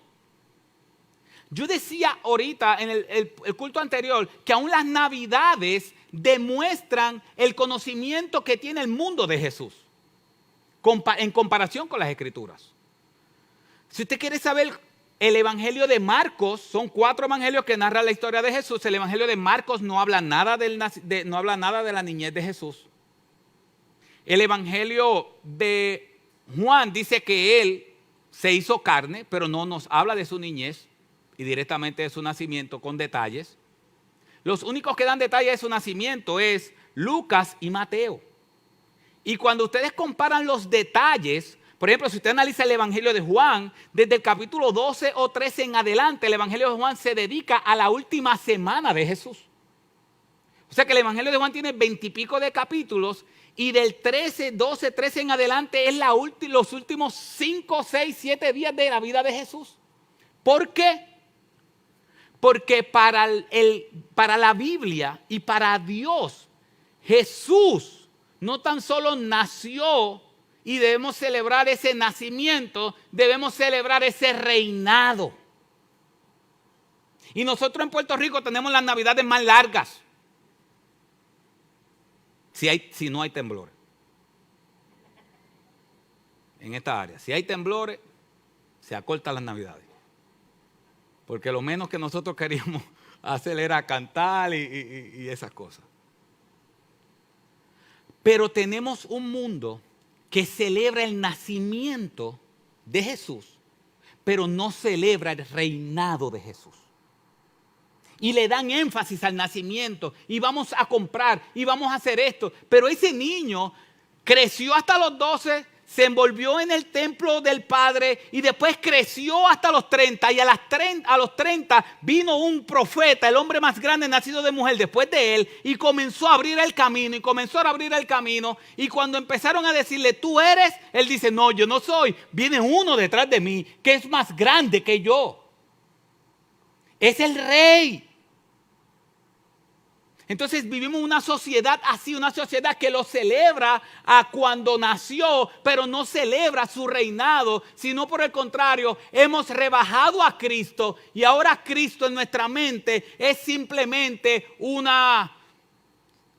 Yo decía ahorita en el culto anterior que aún las navidades demuestran el conocimiento que tiene el mundo de Jesús en comparación con las Escrituras. Si usted quiere saber el Evangelio de Marcos, son 4 evangelios que narran la historia de Jesús. El Evangelio de Marcos no habla nada no habla nada de la niñez de Jesús. El Evangelio de Juan dice que él se hizo carne, pero no nos habla de su niñez y directamente de su nacimiento con detalles. Los únicos que dan detalles de su nacimiento es Lucas y Mateo. Y cuando ustedes comparan los detalles, por ejemplo, si usted analiza el Evangelio de Juan, desde el capítulo 12 o 13 en adelante, el Evangelio de Juan se dedica a la última semana de Jesús. O sea que el Evangelio de Juan tiene 20 y pico de capítulos y del 13, 12, 13 en adelante es los últimos 5, 6, 7 días de la vida de Jesús. ¿Por qué? Porque para la Biblia y para Dios, Jesús no tan solo nació y debemos celebrar ese nacimiento, debemos celebrar ese reinado. Y nosotros en Puerto Rico tenemos las navidades más largas. Si no hay temblores. En esta área, si hay temblores, se acortan las navidades. Porque lo menos que nosotros queríamos hacer era cantar y esas cosas. Pero tenemos un mundo que celebra el nacimiento de Jesús, pero no celebra el reinado de Jesús. Y le dan énfasis al nacimiento, y vamos a comprar, y vamos a hacer esto. Pero ese niño creció hasta los 12, se envolvió en el templo del Padre y después creció hasta los 30 y a los 30 vino un profeta, el hombre más grande nacido de mujer después de él, y comenzó a abrir el camino y cuando empezaron a decirle tú eres, él dice no, yo no soy, viene uno detrás de mí que es más grande que yo, es el rey. Entonces vivimos una sociedad así, una sociedad que lo celebra a cuando nació, pero no celebra su reinado, sino por el contrario, hemos rebajado a Cristo y ahora Cristo en nuestra mente es simplemente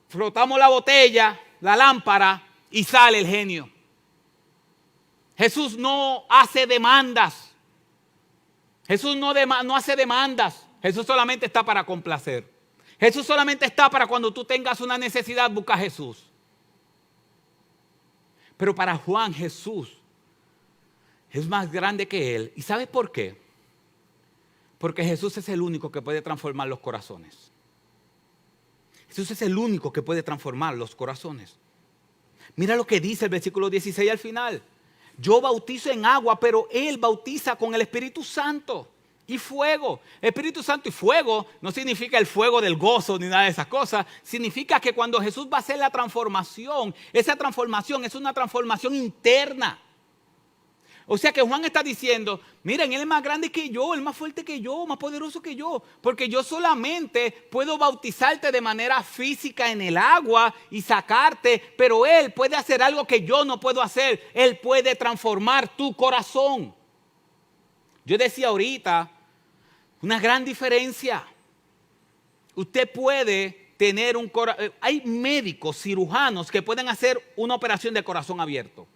frotamos la botella, la lámpara y sale el genio. Jesús no hace demandas. Jesús no hace demandas. Jesús solamente está para complacer. Jesús solamente está para cuando tú tengas una necesidad, busca a Jesús. Pero para Juan, Jesús es más grande que él. ¿Y sabes por qué? Porque Jesús es el único que puede transformar los corazones. Jesús es el único que puede transformar los corazones. Mira lo que dice el versículo 16 al final. Yo bautizo en agua, pero Él bautiza con el Espíritu Santo y fuego. Espíritu Santo y fuego no significa el fuego del gozo ni nada de esas cosas. Significa que cuando Jesús va a hacer la transformación, esa transformación es una transformación interna. O sea que Juan está diciendo, miren, Él es más grande que yo, Él es más fuerte que yo, más poderoso que yo. Porque yo solamente puedo bautizarte de manera física en el agua y sacarte, pero Él puede hacer algo que yo no puedo hacer. Él puede transformar tu corazón. Yo decía ahorita, una gran diferencia. Usted puede tener un corazón. Hay médicos, cirujanos que pueden hacer una operación de corazón abierto.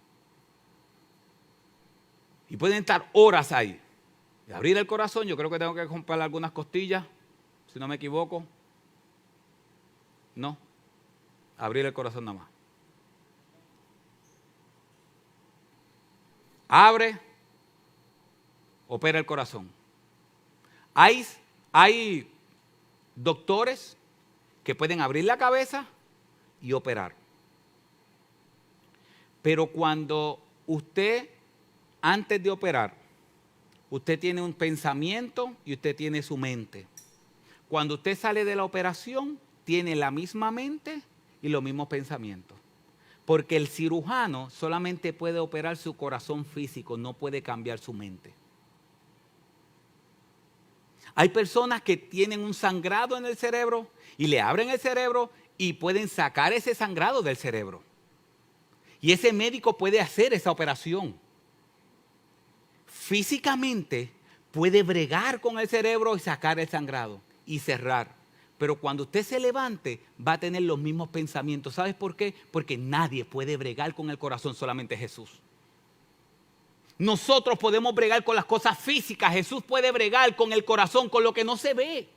Y pueden estar horas ahí. Y abrir el corazón, yo creo que tengo que comprar algunas costillas, si no me equivoco. No, abrir el corazón nada más. abre, opera el corazón. Hay doctores que pueden abrir la cabeza y operar. Pero cuando usted, antes de operar, usted tiene un pensamiento y usted tiene su mente. Cuando usted sale de la operación, tiene la misma mente y los mismos pensamientos. Porque el cirujano solamente puede operar su corazón físico, no puede cambiar su mente. Hay personas que tienen un sangrado en el cerebro y le abren el cerebro y pueden sacar ese sangrado del cerebro. Y ese médico puede hacer esa operación. Físicamente puede bregar con el cerebro y sacar el sangrado y cerrar. Pero cuando usted se levante va a tener los mismos pensamientos. ¿Sabes por qué? Porque nadie puede bregar con el corazón, solamente Jesús. Nosotros podemos bregar con las cosas físicas. Jesús puede bregar con el corazón, con lo que no se ve.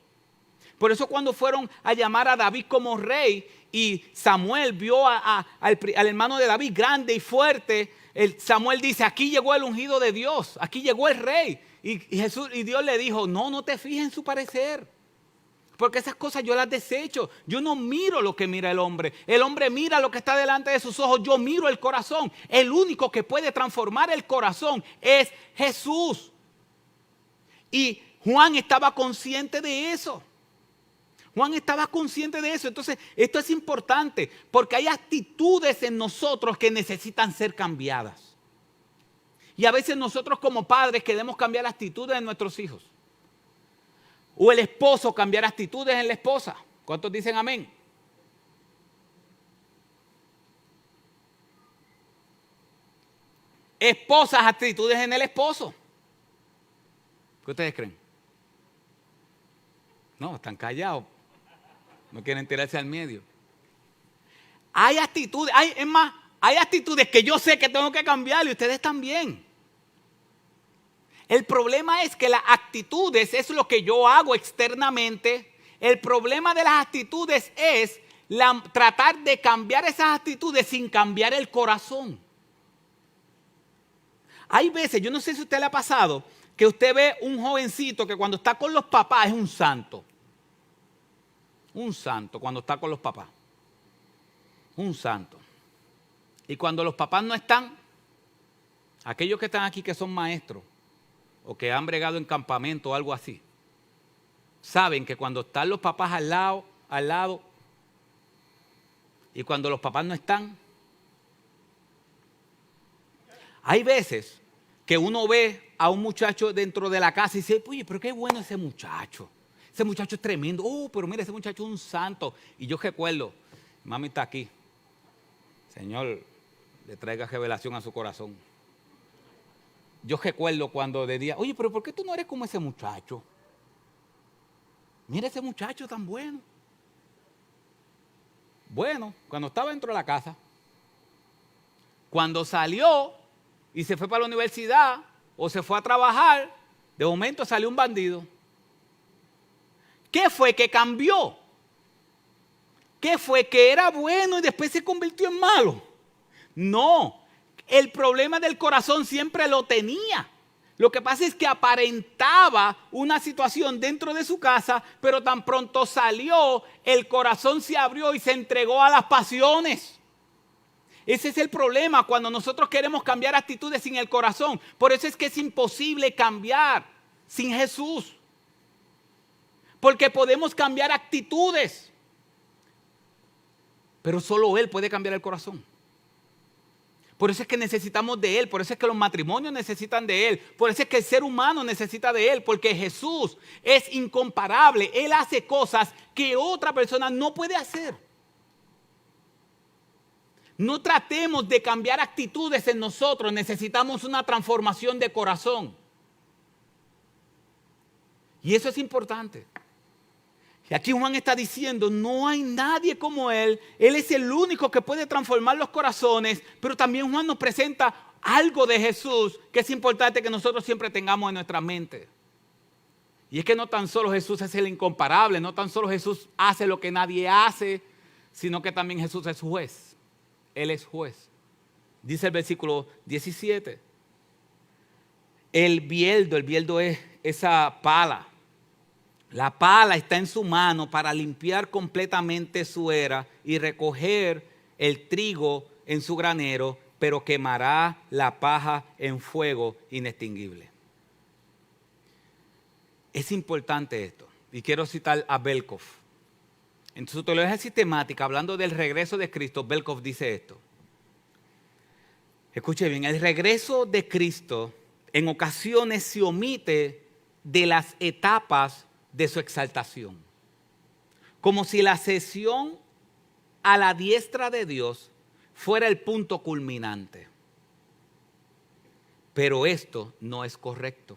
Por eso cuando fueron a llamar a David como rey y Samuel vio al hermano de David grande y fuerte, Samuel dice, aquí llegó el ungido de Dios, aquí llegó el rey. Y Dios le dijo, no te fijes en su parecer. Porque esas cosas yo las desecho. Yo no miro lo que mira el hombre. El hombre mira lo que está delante de sus ojos. Yo miro el corazón. El único que puede transformar el corazón es Jesús. Y Juan estaba consciente de eso. Juan estaba consciente de eso. Entonces, esto es importante porque hay actitudes en nosotros que necesitan ser cambiadas. Y a veces nosotros como padres queremos cambiar actitudes de nuestros hijos. O el esposo cambiar actitudes en la esposa. ¿Cuántos dicen amén? Esposas, actitudes en el esposo. ¿Qué ustedes creen? No, están callados. No quieren tirarse al medio. Hay actitudes, hay actitudes que yo sé que tengo que cambiar y ustedes también. El problema es que las actitudes es lo que yo hago externamente. El problema de las actitudes es tratar de cambiar esas actitudes sin cambiar el corazón. Hay veces, yo no sé si a usted le ha pasado, que usted ve un jovencito que cuando está con los papás es un santo. Un santo cuando está con los papás. Un santo. Y cuando los papás no están, aquellos que están aquí que son maestros, o que han bregado en campamento o algo así, saben que cuando están los papás al lado, y cuando los papás no están, hay veces que uno ve a un muchacho dentro de la casa y dice, oye, pero qué bueno ese muchacho es tremendo, pero mira, ese muchacho es un santo. Y yo recuerdo, mami está aquí, Señor, le traiga revelación a su corazón. Yo recuerdo cuando decía, oye, pero ¿por qué tú no eres como ese muchacho? Mira ese muchacho tan bueno. Bueno, cuando estaba dentro de la casa, cuando salió y se fue para la universidad o se fue a trabajar, de momento salió un bandido. ¿Qué fue que cambió? ¿Qué fue que era bueno y después se convirtió en malo? No. El problema del corazón siempre lo tenía. Lo que pasa es que aparentaba una situación dentro de su casa, pero tan pronto salió, el corazón se abrió y se entregó a las pasiones. Ese es el problema cuando nosotros queremos cambiar actitudes sin el corazón. Por eso es que es imposible cambiar sin Jesús. Porque podemos cambiar actitudes, pero solo Él puede cambiar el corazón. Por eso es que necesitamos de Él, por eso es que los matrimonios necesitan de Él, por eso es que el ser humano necesita de Él, porque Jesús es incomparable. Él hace cosas que otra persona no puede hacer. No tratemos de cambiar actitudes en nosotros, necesitamos una transformación de corazón. Y eso es importante. Y aquí Juan está diciendo, no hay nadie como Él. Él es el único que puede transformar los corazones. Pero también Juan nos presenta algo de Jesús que es importante que nosotros siempre tengamos en nuestra mente. Y es que no tan solo Jesús es el incomparable, no tan solo Jesús hace lo que nadie hace, sino que también Jesús es juez. Él es juez. Dice el versículo 17. el bieldo es esa pala. La pala está en su mano para limpiar completamente su era y recoger el trigo en su granero, pero quemará la paja en fuego inextinguible. Es importante esto, y quiero citar a Belkov. En su teología sistemática, hablando del regreso de Cristo, Belkov dice esto. Escuche bien, el regreso de Cristo en ocasiones se omite de las etapas de su exaltación, como si la ascensión a la diestra de Dios fuera el punto culminante. Pero esto no es correcto.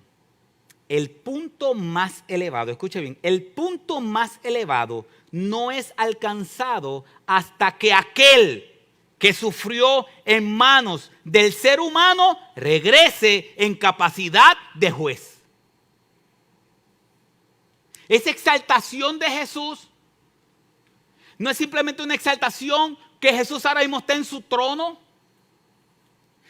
El punto más elevado, escuche bien, el punto más elevado no es alcanzado hasta que aquel que sufrió en manos del ser humano regrese en capacidad de juez. Esa exaltación de Jesús no es simplemente una exaltación que Jesús ahora mismo está en su trono,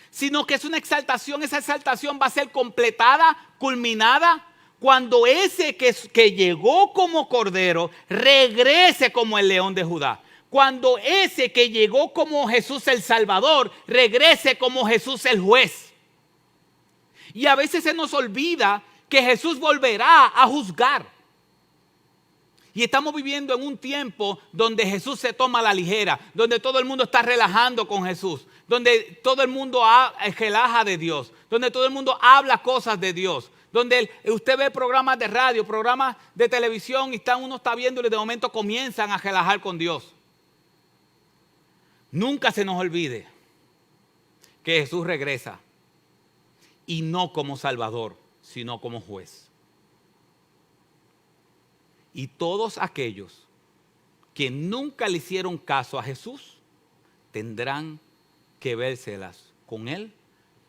sino que es una exaltación. Esa exaltación va a ser completada, culminada, cuando ese que llegó como cordero regrese como el león de Judá. Cuando ese que llegó como Jesús el Salvador regrese como Jesús el juez. Y a veces se nos olvida que Jesús volverá a juzgar. Y estamos viviendo en un tiempo donde Jesús se toma a la ligera, donde todo el mundo está relajando con Jesús, donde todo el mundo relaja de Dios, donde todo el mundo habla cosas de Dios, donde usted ve programas de radio, programas de televisión y uno está viéndolo y de momento comienzan a relajar con Dios. Nunca se nos olvide que Jesús regresa y no como Salvador, sino como juez. Y todos aquellos que nunca le hicieron caso a Jesús tendrán que vérselas con Él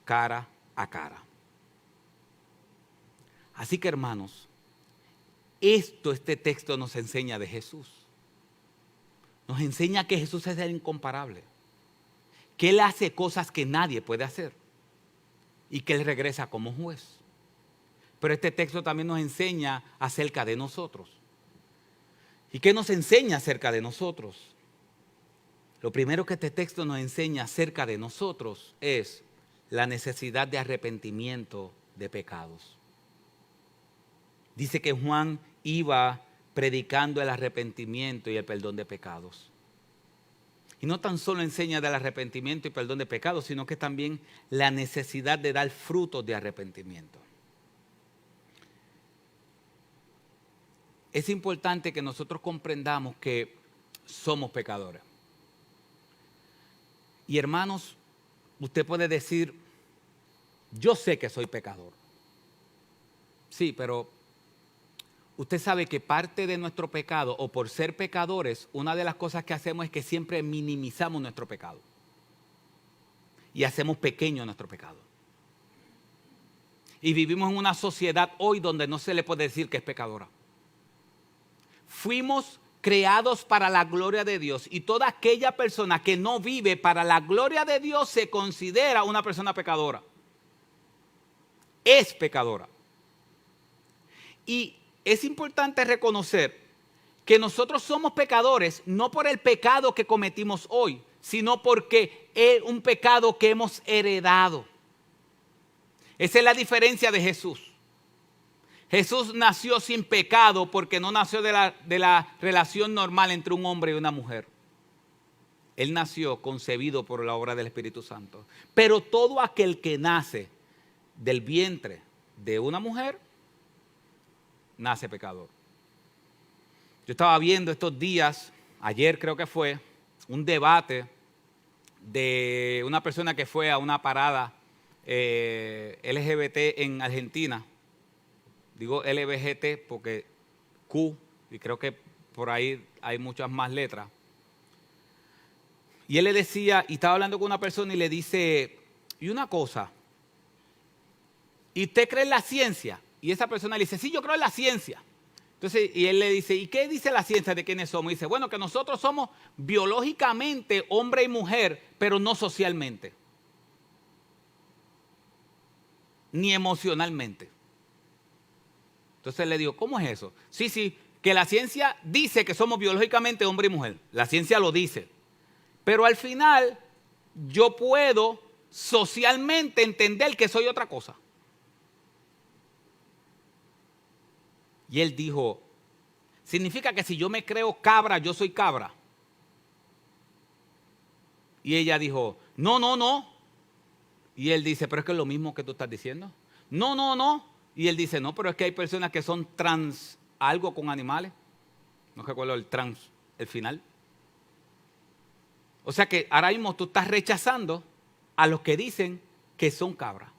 cara a cara. Así que, hermanos, este texto nos enseña de Jesús. Nos enseña que Jesús es el incomparable, que Él hace cosas que nadie puede hacer y que Él regresa como juez. Pero este texto también nos enseña acerca de nosotros. ¿Y qué nos enseña acerca de nosotros? Lo primero que este texto nos enseña acerca de nosotros es la necesidad de arrepentimiento de pecados. Dice que Juan iba predicando el arrepentimiento y el perdón de pecados. Y no tan solo enseña del arrepentimiento y perdón de pecados, sino que también la necesidad de dar frutos de arrepentimiento. Es importante que nosotros comprendamos que somos pecadores. Y hermanos, usted puede decir, yo sé que soy pecador. Sí, pero usted sabe que parte de nuestro pecado, o por ser pecadores, una de las cosas que hacemos es que siempre minimizamos nuestro pecado. Y hacemos pequeño nuestro pecado. Y vivimos en una sociedad hoy donde no se le puede decir que es pecadora. Fuimos creados para la gloria de Dios y toda aquella persona que no vive para la gloria de Dios se considera una persona pecadora. Es pecadora. Y es importante reconocer que nosotros somos pecadores no por el pecado que cometimos hoy, sino porque es un pecado que hemos heredado. Esa es la diferencia de Jesús. Jesús nació sin pecado porque no nació de la relación normal entre un hombre y una mujer. Él nació concebido por la obra del Espíritu Santo. Pero todo aquel que nace del vientre de una mujer, nace pecador. Yo estaba viendo estos días, ayer creo que fue, un debate de una persona que fue a una parada LGBT en Argentina. Digo LGBT porque Q, y creo que por ahí hay muchas más letras. Y él le decía, y estaba hablando con una persona y le dice, y una cosa, ¿y usted cree en la ciencia? Y esa persona le dice, sí, yo creo en la ciencia. Entonces, y él le dice, ¿y qué dice la ciencia de quiénes somos? Y dice, bueno, que nosotros somos biológicamente hombre y mujer, pero no socialmente. ni emocionalmente. Entonces le digo, ¿cómo es eso? Sí, que la ciencia dice que somos biológicamente hombre y mujer. La ciencia lo dice. Pero al final yo puedo socialmente entender que soy otra cosa. Y él dijo, ¿significa que si yo me creo cabra, yo soy cabra? Y ella dijo, no. Y él dice, pero es que es lo mismo que tú estás diciendo. No. Y él dice, no, pero es que hay personas que son trans algo con animales. No recuerdo el final. O sea que ahora mismo tú estás rechazando a los que dicen que son cabras.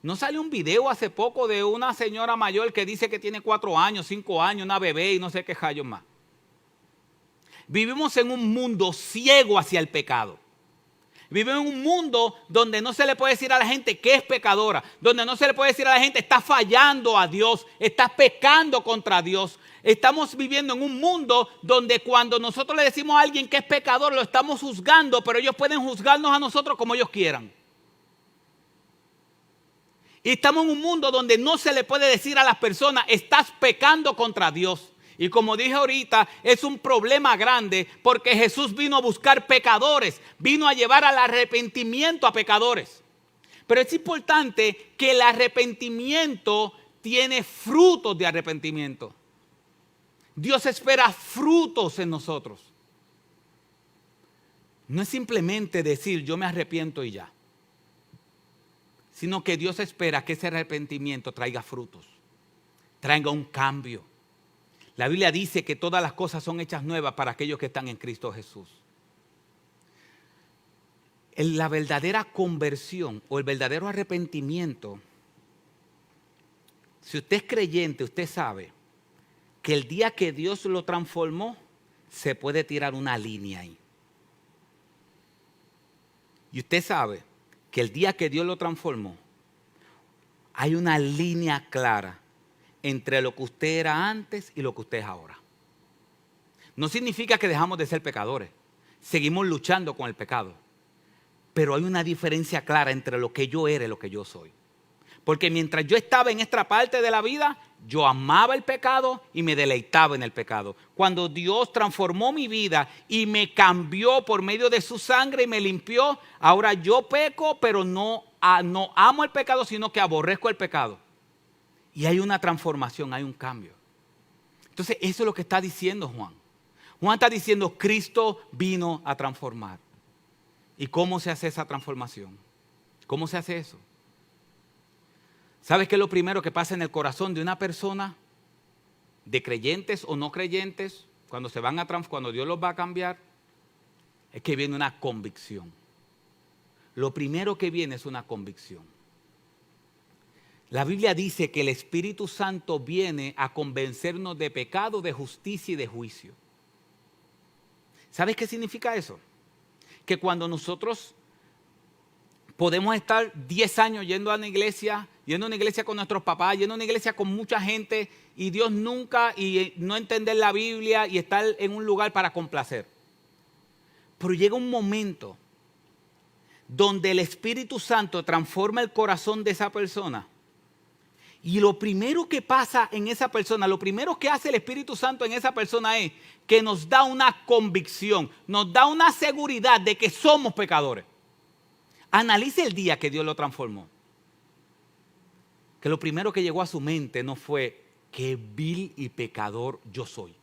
¿No salió un video hace poco de una señora mayor que dice que tiene 4 años, 5 años, una bebé y no sé qué rayos más? Vivimos en un mundo ciego hacia el pecado. Vivimos en un mundo donde no se le puede decir a la gente que es pecadora, donde no se le puede decir a la gente está fallando a Dios, está pecando contra Dios. Estamos viviendo en un mundo donde cuando nosotros le decimos a alguien que es pecador, lo estamos juzgando, pero ellos pueden juzgarnos a nosotros como ellos quieran. Y estamos en un mundo donde no se le puede decir a las personas, estás pecando contra Dios. Y como dije ahorita, es un problema grande porque Jesús vino a buscar pecadores, vino a llevar al arrepentimiento a pecadores. Pero es importante que el arrepentimiento tiene frutos de arrepentimiento. Dios espera frutos en nosotros. No es simplemente decir yo me arrepiento y ya, sino que Dios espera que ese arrepentimiento traiga frutos, traiga un cambio. La Biblia dice que todas las cosas son hechas nuevas para aquellos que están en Cristo Jesús. La verdadera conversión o el verdadero arrepentimiento, si usted es creyente, usted sabe que el día que Dios lo transformó, se puede tirar una línea ahí. Y usted sabe que el día que Dios lo transformó, hay una línea clara entre lo que usted era antes y lo que usted es ahora. No significa que dejamos de ser pecadores. Seguimos luchando con el pecado. Pero hay una diferencia clara entre lo que yo era y lo que yo soy. Porque mientras yo estaba en esta parte de la vida, yo amaba el pecado y me deleitaba en el pecado. Cuando Dios transformó mi vida y me cambió por medio de su sangre y me limpió, ahora yo peco, pero no amo el pecado, sino que aborrezco el pecado. Y hay una transformación, hay un cambio. Entonces, eso es lo que está diciendo Juan. Juan está diciendo, Cristo vino a transformar. ¿Y cómo se hace esa transformación? ¿Cómo se hace eso? ¿Sabes qué es lo primero que pasa en el corazón de una persona, de creyentes o no creyentes, cuando Dios los va a cambiar? Es que viene una convicción. Lo primero que viene es una convicción. La Biblia dice que el Espíritu Santo viene a convencernos de pecado, de justicia y de juicio. ¿Sabes qué significa eso? Que cuando nosotros podemos estar 10 años yendo a una iglesia con nuestros papás, yendo a una iglesia con mucha gente y Dios nunca, y no entender la Biblia y estar en un lugar para complacer. Pero llega un momento donde el Espíritu Santo transforma el corazón de esa persona. Y lo primero que pasa en esa persona, lo primero que hace el Espíritu Santo en esa persona es que nos da una convicción, nos da una seguridad de que somos pecadores. Analice el día que Dios lo transformó. Que lo primero que llegó a su mente no fue qué vil y pecador yo soy.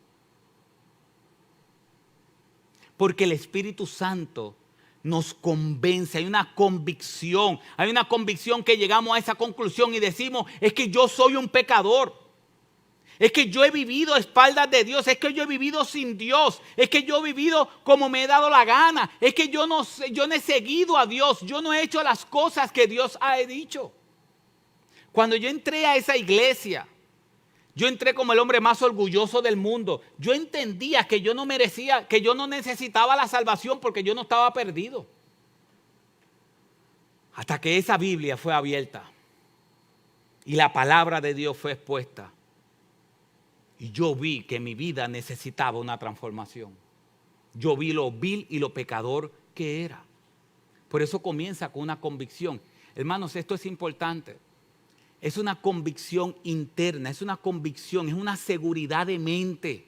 Porque el Espíritu Santo nos convence, hay una convicción que llegamos a esa conclusión y decimos, es que yo soy un pecador. Es que yo he vivido a espaldas de Dios, es que yo he vivido sin Dios, es que yo he vivido como me he dado la gana, es que yo no he seguido a Dios, yo no he hecho las cosas que Dios ha dicho. Cuando yo entré a esa iglesia, yo entré como el hombre más orgulloso del mundo. Yo entendía que yo no merecía, que yo no necesitaba la salvación porque yo no estaba perdido. Hasta que esa Biblia fue abierta y la palabra de Dios fue expuesta. Y yo vi que mi vida necesitaba una transformación. Yo vi lo vil y lo pecador que era. Por eso comienza con una convicción. Hermanos, esto es importante. es una convicción interna, es una convicción, es una seguridad de mente.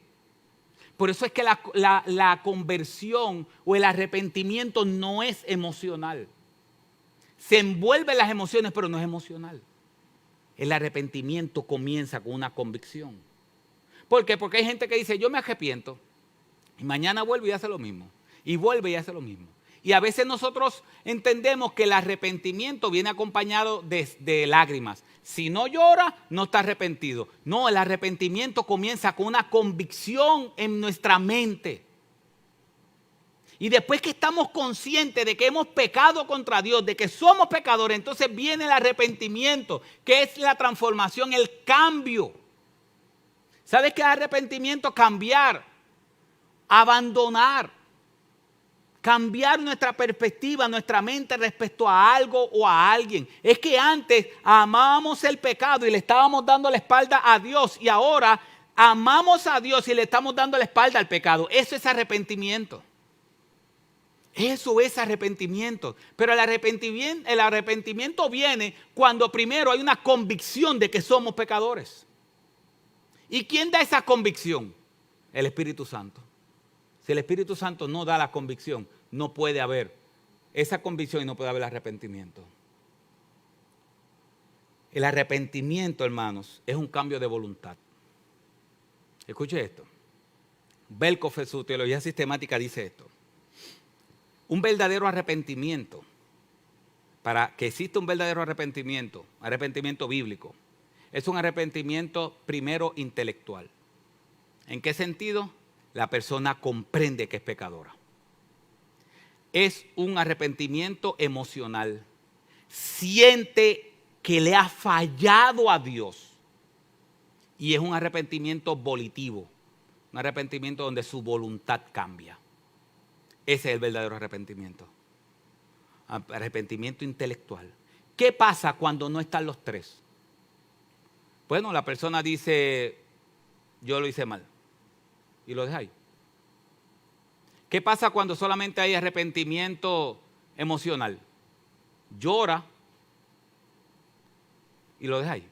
Por eso es que la conversión o el arrepentimiento no es emocional. Se envuelve en las emociones, pero no es emocional. El arrepentimiento comienza con una convicción. ¿Por qué? Porque hay gente que dice, yo me arrepiento, y mañana vuelve y hace lo mismo, y vuelve y hace lo mismo. Y a veces nosotros entendemos que el arrepentimiento viene acompañado de lágrimas. Si no llora, no está arrepentido. No, el arrepentimiento comienza con una convicción en nuestra mente. Y después que estamos conscientes de que hemos pecado contra Dios, de que somos pecadores, entonces viene el arrepentimiento, que es la transformación, el cambio. ¿Sabes qué es arrepentimiento? Cambiar, abandonar, cambiar nuestra perspectiva, nuestra mente respecto a algo o a alguien. Es que antes amábamos el pecado y le estábamos dando la espalda a Dios, y ahora amamos a Dios y le estamos dando la espalda al pecado. Eso es arrepentimiento. Eso es arrepentimiento. Pero el arrepentimiento viene cuando primero hay una convicción de que somos pecadores. ¿Y quién da esa convicción? El Espíritu Santo. Si el Espíritu Santo no da la convicción, no puede haber esa convicción y no puede haber arrepentimiento. El arrepentimiento, hermanos, es un cambio de voluntad. Escuche esto. Berkov en su teología sistemática dice esto. Un verdadero arrepentimiento, para que exista un verdadero arrepentimiento bíblico, es un arrepentimiento primero intelectual. ¿En qué sentido? La persona comprende que es pecadora. Es un arrepentimiento emocional. Siente que le ha fallado a Dios. Y es un arrepentimiento volitivo. Un arrepentimiento donde su voluntad cambia. Ese es el verdadero arrepentimiento. Arrepentimiento intelectual. ¿Qué pasa cuando no están los tres? Bueno, la persona dice, yo lo hice mal. Y lo deja ahí. ¿Qué pasa cuando solamente hay arrepentimiento emocional? Llora y lo deja ahí.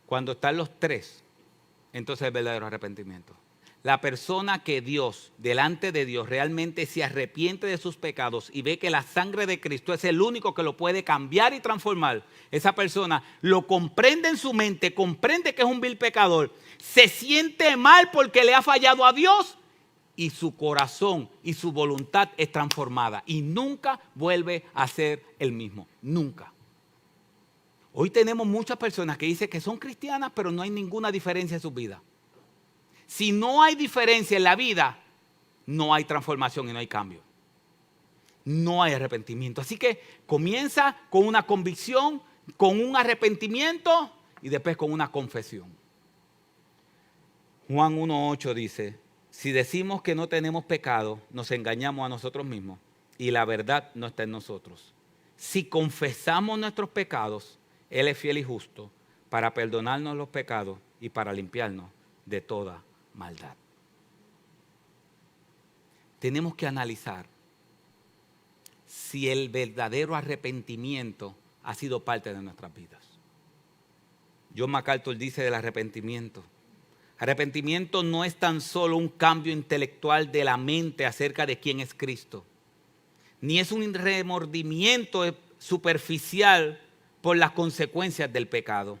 Cuando están los tres, entonces es el verdadero arrepentimiento. La persona que delante de Dios, realmente se arrepiente de sus pecados y ve que la sangre de Cristo es el único que lo puede cambiar y transformar, esa persona lo comprende en su mente, comprende que es un vil pecador, se siente mal porque le ha fallado a Dios y su corazón y su voluntad es transformada y nunca vuelve a ser el mismo, nunca. Hoy tenemos muchas personas que dicen que son cristianas, pero no hay ninguna diferencia en sus vidas. Si no hay diferencia en la vida, no hay transformación y no hay cambio. No hay arrepentimiento. Así que comienza con una convicción, con un arrepentimiento y después con una confesión. Juan 1:8 dice, si decimos que no tenemos pecado, nos engañamos a nosotros mismos y la verdad no está en nosotros. Si confesamos nuestros pecados, Él es fiel y justo para perdonarnos los pecados y para limpiarnos de toda maldad. Tenemos que analizar si el verdadero arrepentimiento ha sido parte de nuestras vidas. John MacArthur dice del arrepentimiento. Arrepentimiento no es tan solo un cambio intelectual de la mente acerca de quién es Cristo, ni es un remordimiento superficial por las consecuencias del pecado.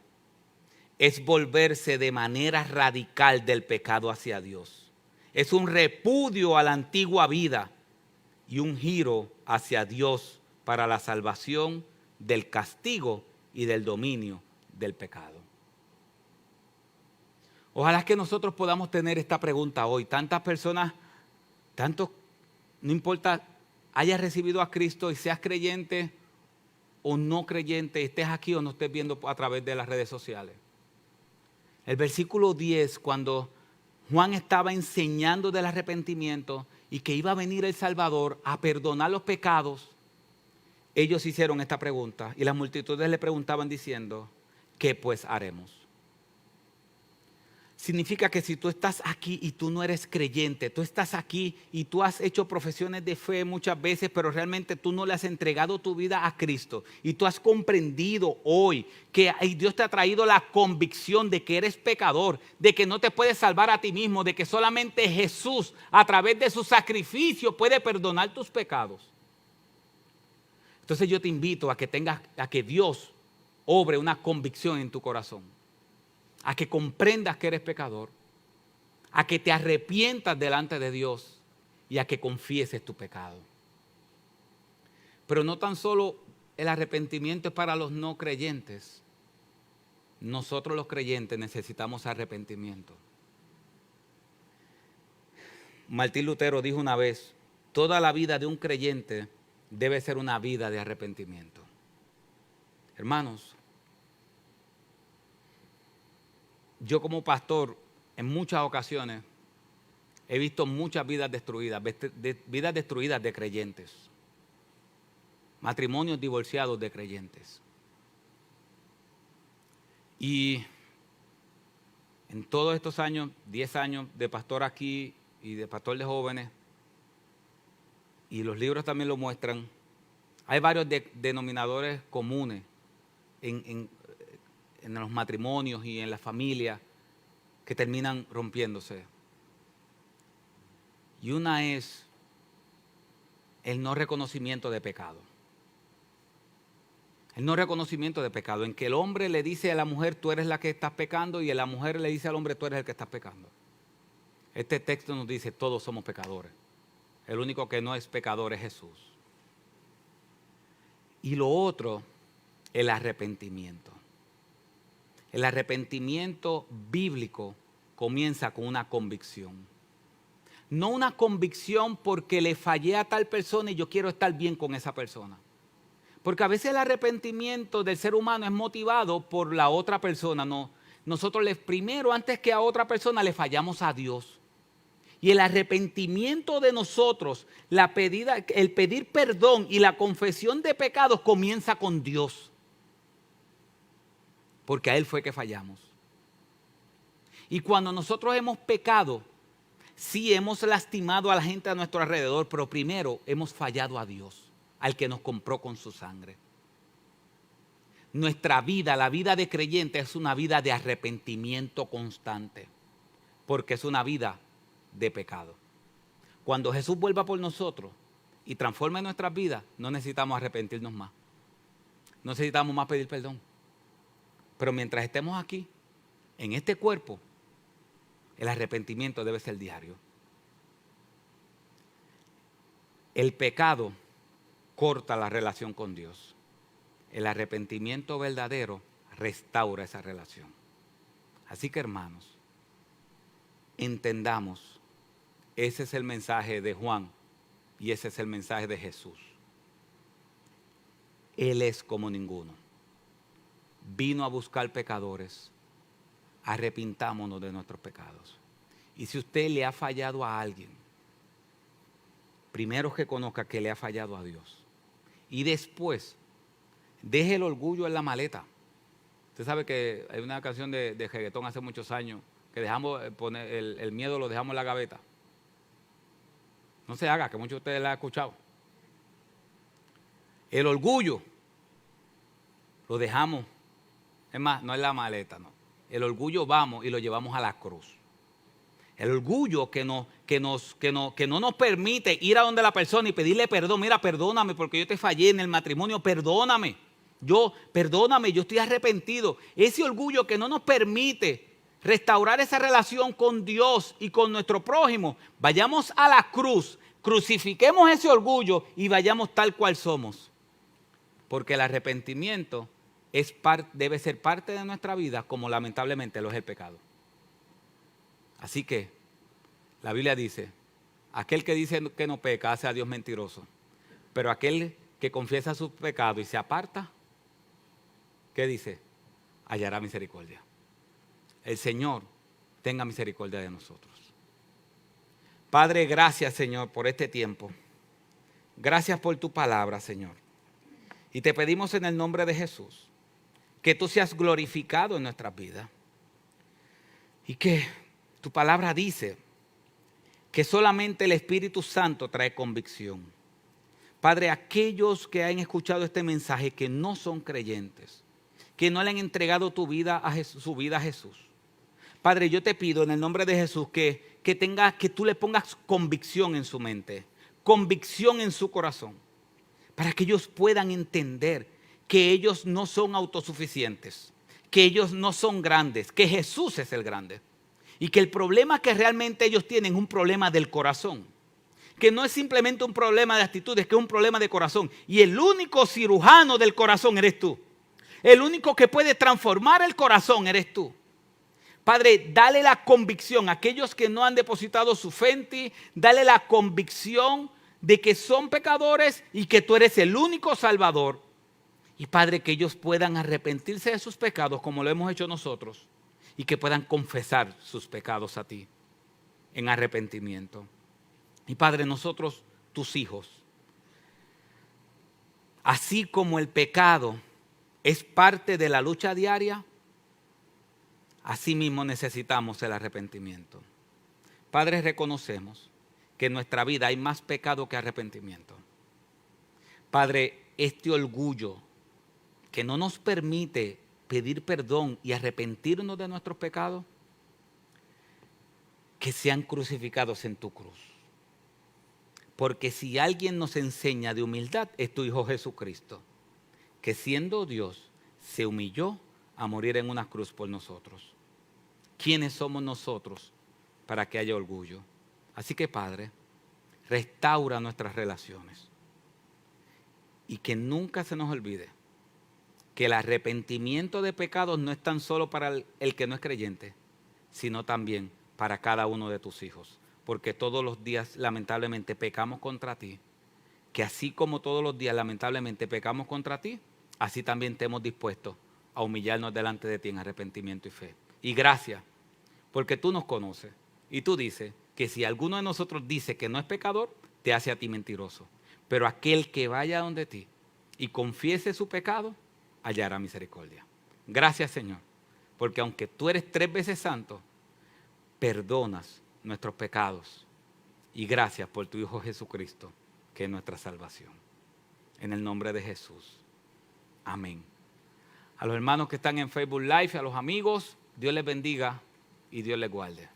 Es volverse de manera radical del pecado hacia Dios. Es un repudio a la antigua vida y un giro hacia Dios para la salvación del castigo y del dominio del pecado. Ojalá que nosotros podamos tener esta pregunta hoy. Tantas personas, no importa, hayas recibido a Cristo y seas creyente o no creyente, estés aquí o no estés viendo a través de las redes sociales. El versículo 10, cuando Juan estaba enseñando del arrepentimiento y que iba a venir el Salvador a perdonar los pecados, ellos hicieron esta pregunta y las multitudes le preguntaban diciendo, ¿qué pues haremos? significa que si tú estás aquí y tú no eres creyente, tú estás aquí y tú has hecho profesiones de fe muchas veces, pero realmente tú no le has entregado tu vida a Cristo y tú has comprendido hoy que Dios te ha traído la convicción de que eres pecador, de que no te puedes salvar a ti mismo, de que solamente Jesús a través de su sacrificio puede perdonar tus pecados. Entonces yo te invito a que Dios obre una convicción en tu corazón, a que comprendas que eres pecador, a que te arrepientas delante de Dios y a que confieses tu pecado. Pero no tan solo el arrepentimiento es para los no creyentes. Nosotros los creyentes necesitamos arrepentimiento. Martín Lutero dijo una vez, toda la vida de un creyente debe ser una vida de arrepentimiento. Hermanos, yo como pastor, en muchas ocasiones, he visto muchas vidas destruidas de creyentes. Matrimonios divorciados de creyentes. Y en todos estos años, 10 años de pastor aquí y de pastor de jóvenes, y los libros también lo muestran, hay varios denominadores comunes en los matrimonios y en las familias que terminan rompiéndose. Y una es el no reconocimiento de pecado. El no reconocimiento de pecado, en que el hombre le dice a la mujer, tú eres la que estás pecando, y la mujer le dice al hombre, tú eres el que estás pecando. Este texto nos dice, todos somos pecadores. El único que no es pecador es Jesús. Y lo otro, el arrepentimiento. El arrepentimiento bíblico comienza con una convicción. No una convicción porque le fallé a tal persona y yo quiero estar bien con esa persona. Porque a veces el arrepentimiento del ser humano es motivado por la otra persona. No, nosotros primero, antes que a otra persona, le fallamos a Dios. Y el arrepentimiento de nosotros, el pedir perdón y la confesión de pecados comienza con Dios. Porque a Él fue que fallamos. Y cuando nosotros hemos pecado, sí hemos lastimado a la gente a nuestro alrededor, pero primero hemos fallado a Dios, al que nos compró con su sangre. Nuestra vida, la vida de creyente, es una vida de arrepentimiento constante, porque es una vida de pecado. Cuando Jesús vuelva por nosotros y transforme nuestras vidas, no necesitamos arrepentirnos más. No necesitamos más pedir perdón. Pero mientras estemos aquí, en este cuerpo, el arrepentimiento debe ser diario. El pecado corta la relación con Dios. El arrepentimiento verdadero restaura esa relación. Así que, hermanos, entendamos, ese es el mensaje de Juan y ese es el mensaje de Jesús. Él es como ninguno. Vino a buscar pecadores. Arrepintámonos de nuestros pecados. Y si usted le ha fallado a alguien, primero que conozca que le ha fallado a Dios. Y después, deje el orgullo en la maleta. Usted sabe que hay una canción de reggaetón hace muchos años que dejamos poner el miedo lo dejamos en la gaveta. No se haga, que muchos de ustedes la han escuchado. El orgullo lo dejamos, es más, no es la maleta, no. El orgullo vamos y lo llevamos a la cruz. El orgullo que no nos permite ir a donde la persona y pedirle perdón. Mira, perdóname porque yo te fallé en el matrimonio, perdóname. Perdóname, yo estoy arrepentido. Ese orgullo que no nos permite restaurar esa relación con Dios y con nuestro prójimo. Vayamos a la cruz, crucifiquemos ese orgullo y vayamos tal cual somos. Porque el arrepentimiento debe ser parte de nuestra vida, como lamentablemente lo es el pecado. Así que la Biblia dice, aquel que dice que no peca hace a Dios mentiroso, pero aquel que confiesa su pecado y se aparta, ¿qué dice? Hallará misericordia. El Señor tenga misericordia de nosotros. Padre, gracias, Señor, por este tiempo. Gracias por tu palabra, Señor. Y te pedimos en el nombre de Jesús que tú seas glorificado en nuestras vidas. Y que tu palabra dice que solamente el Espíritu Santo trae convicción. Padre, aquellos que han escuchado este mensaje que no son creyentes, que no le han entregado su vida a Jesús. Padre, yo te pido en el nombre de Jesús que tú le pongas convicción en su mente, convicción en su corazón, para que ellos puedan entender que ellos no son autosuficientes, que ellos no son grandes, que Jesús es el grande. Y que el problema que realmente ellos tienen es un problema del corazón. Que no es simplemente un problema de actitudes, que es un problema de corazón. Y el único cirujano del corazón eres tú. El único que puede transformar el corazón eres tú. Padre, dale la convicción a aquellos que no han depositado su fe en ti. Dale la convicción de que son pecadores y que tú eres el único Salvador. Y Padre, que ellos puedan arrepentirse de sus pecados como lo hemos hecho nosotros. Y que puedan confesar sus pecados a ti en arrepentimiento. Y Padre, nosotros, tus hijos, así como el pecado es parte de la lucha diaria, así mismo necesitamos el arrepentimiento. Padre, reconocemos que en nuestra vida hay más pecado que arrepentimiento. Padre, este orgullo que no nos permite pedir perdón y arrepentirnos de nuestros pecados, que sean crucificados en tu cruz. Porque si alguien nos enseña de humildad, es tu Hijo Jesucristo, que siendo Dios, se humilló a morir en una cruz por nosotros. ¿Quiénes somos nosotros para que haya orgullo? Así que, Padre, restaura nuestras relaciones. Y que nunca se nos olvide que el arrepentimiento de pecados no es tan solo para el que no es creyente, sino también para cada uno de tus hijos. Porque todos los días lamentablemente pecamos contra ti, que así como todos los días lamentablemente pecamos contra ti, así también te hemos dispuesto a humillarnos delante de ti en arrepentimiento y fe. Y gracias, porque tú nos conoces y tú dices que si alguno de nosotros dice que no es pecador, te hace a ti mentiroso. Pero aquel que vaya donde ti y confiese su pecado, hallará misericordia. Gracias, Señor, porque aunque tú eres 3 veces santo, perdonas nuestros pecados. Y gracias por tu Hijo Jesucristo, que es nuestra salvación. En el nombre de Jesús. Amén. A los hermanos que están en Facebook Live, a los amigos, Dios les bendiga y Dios les guarde.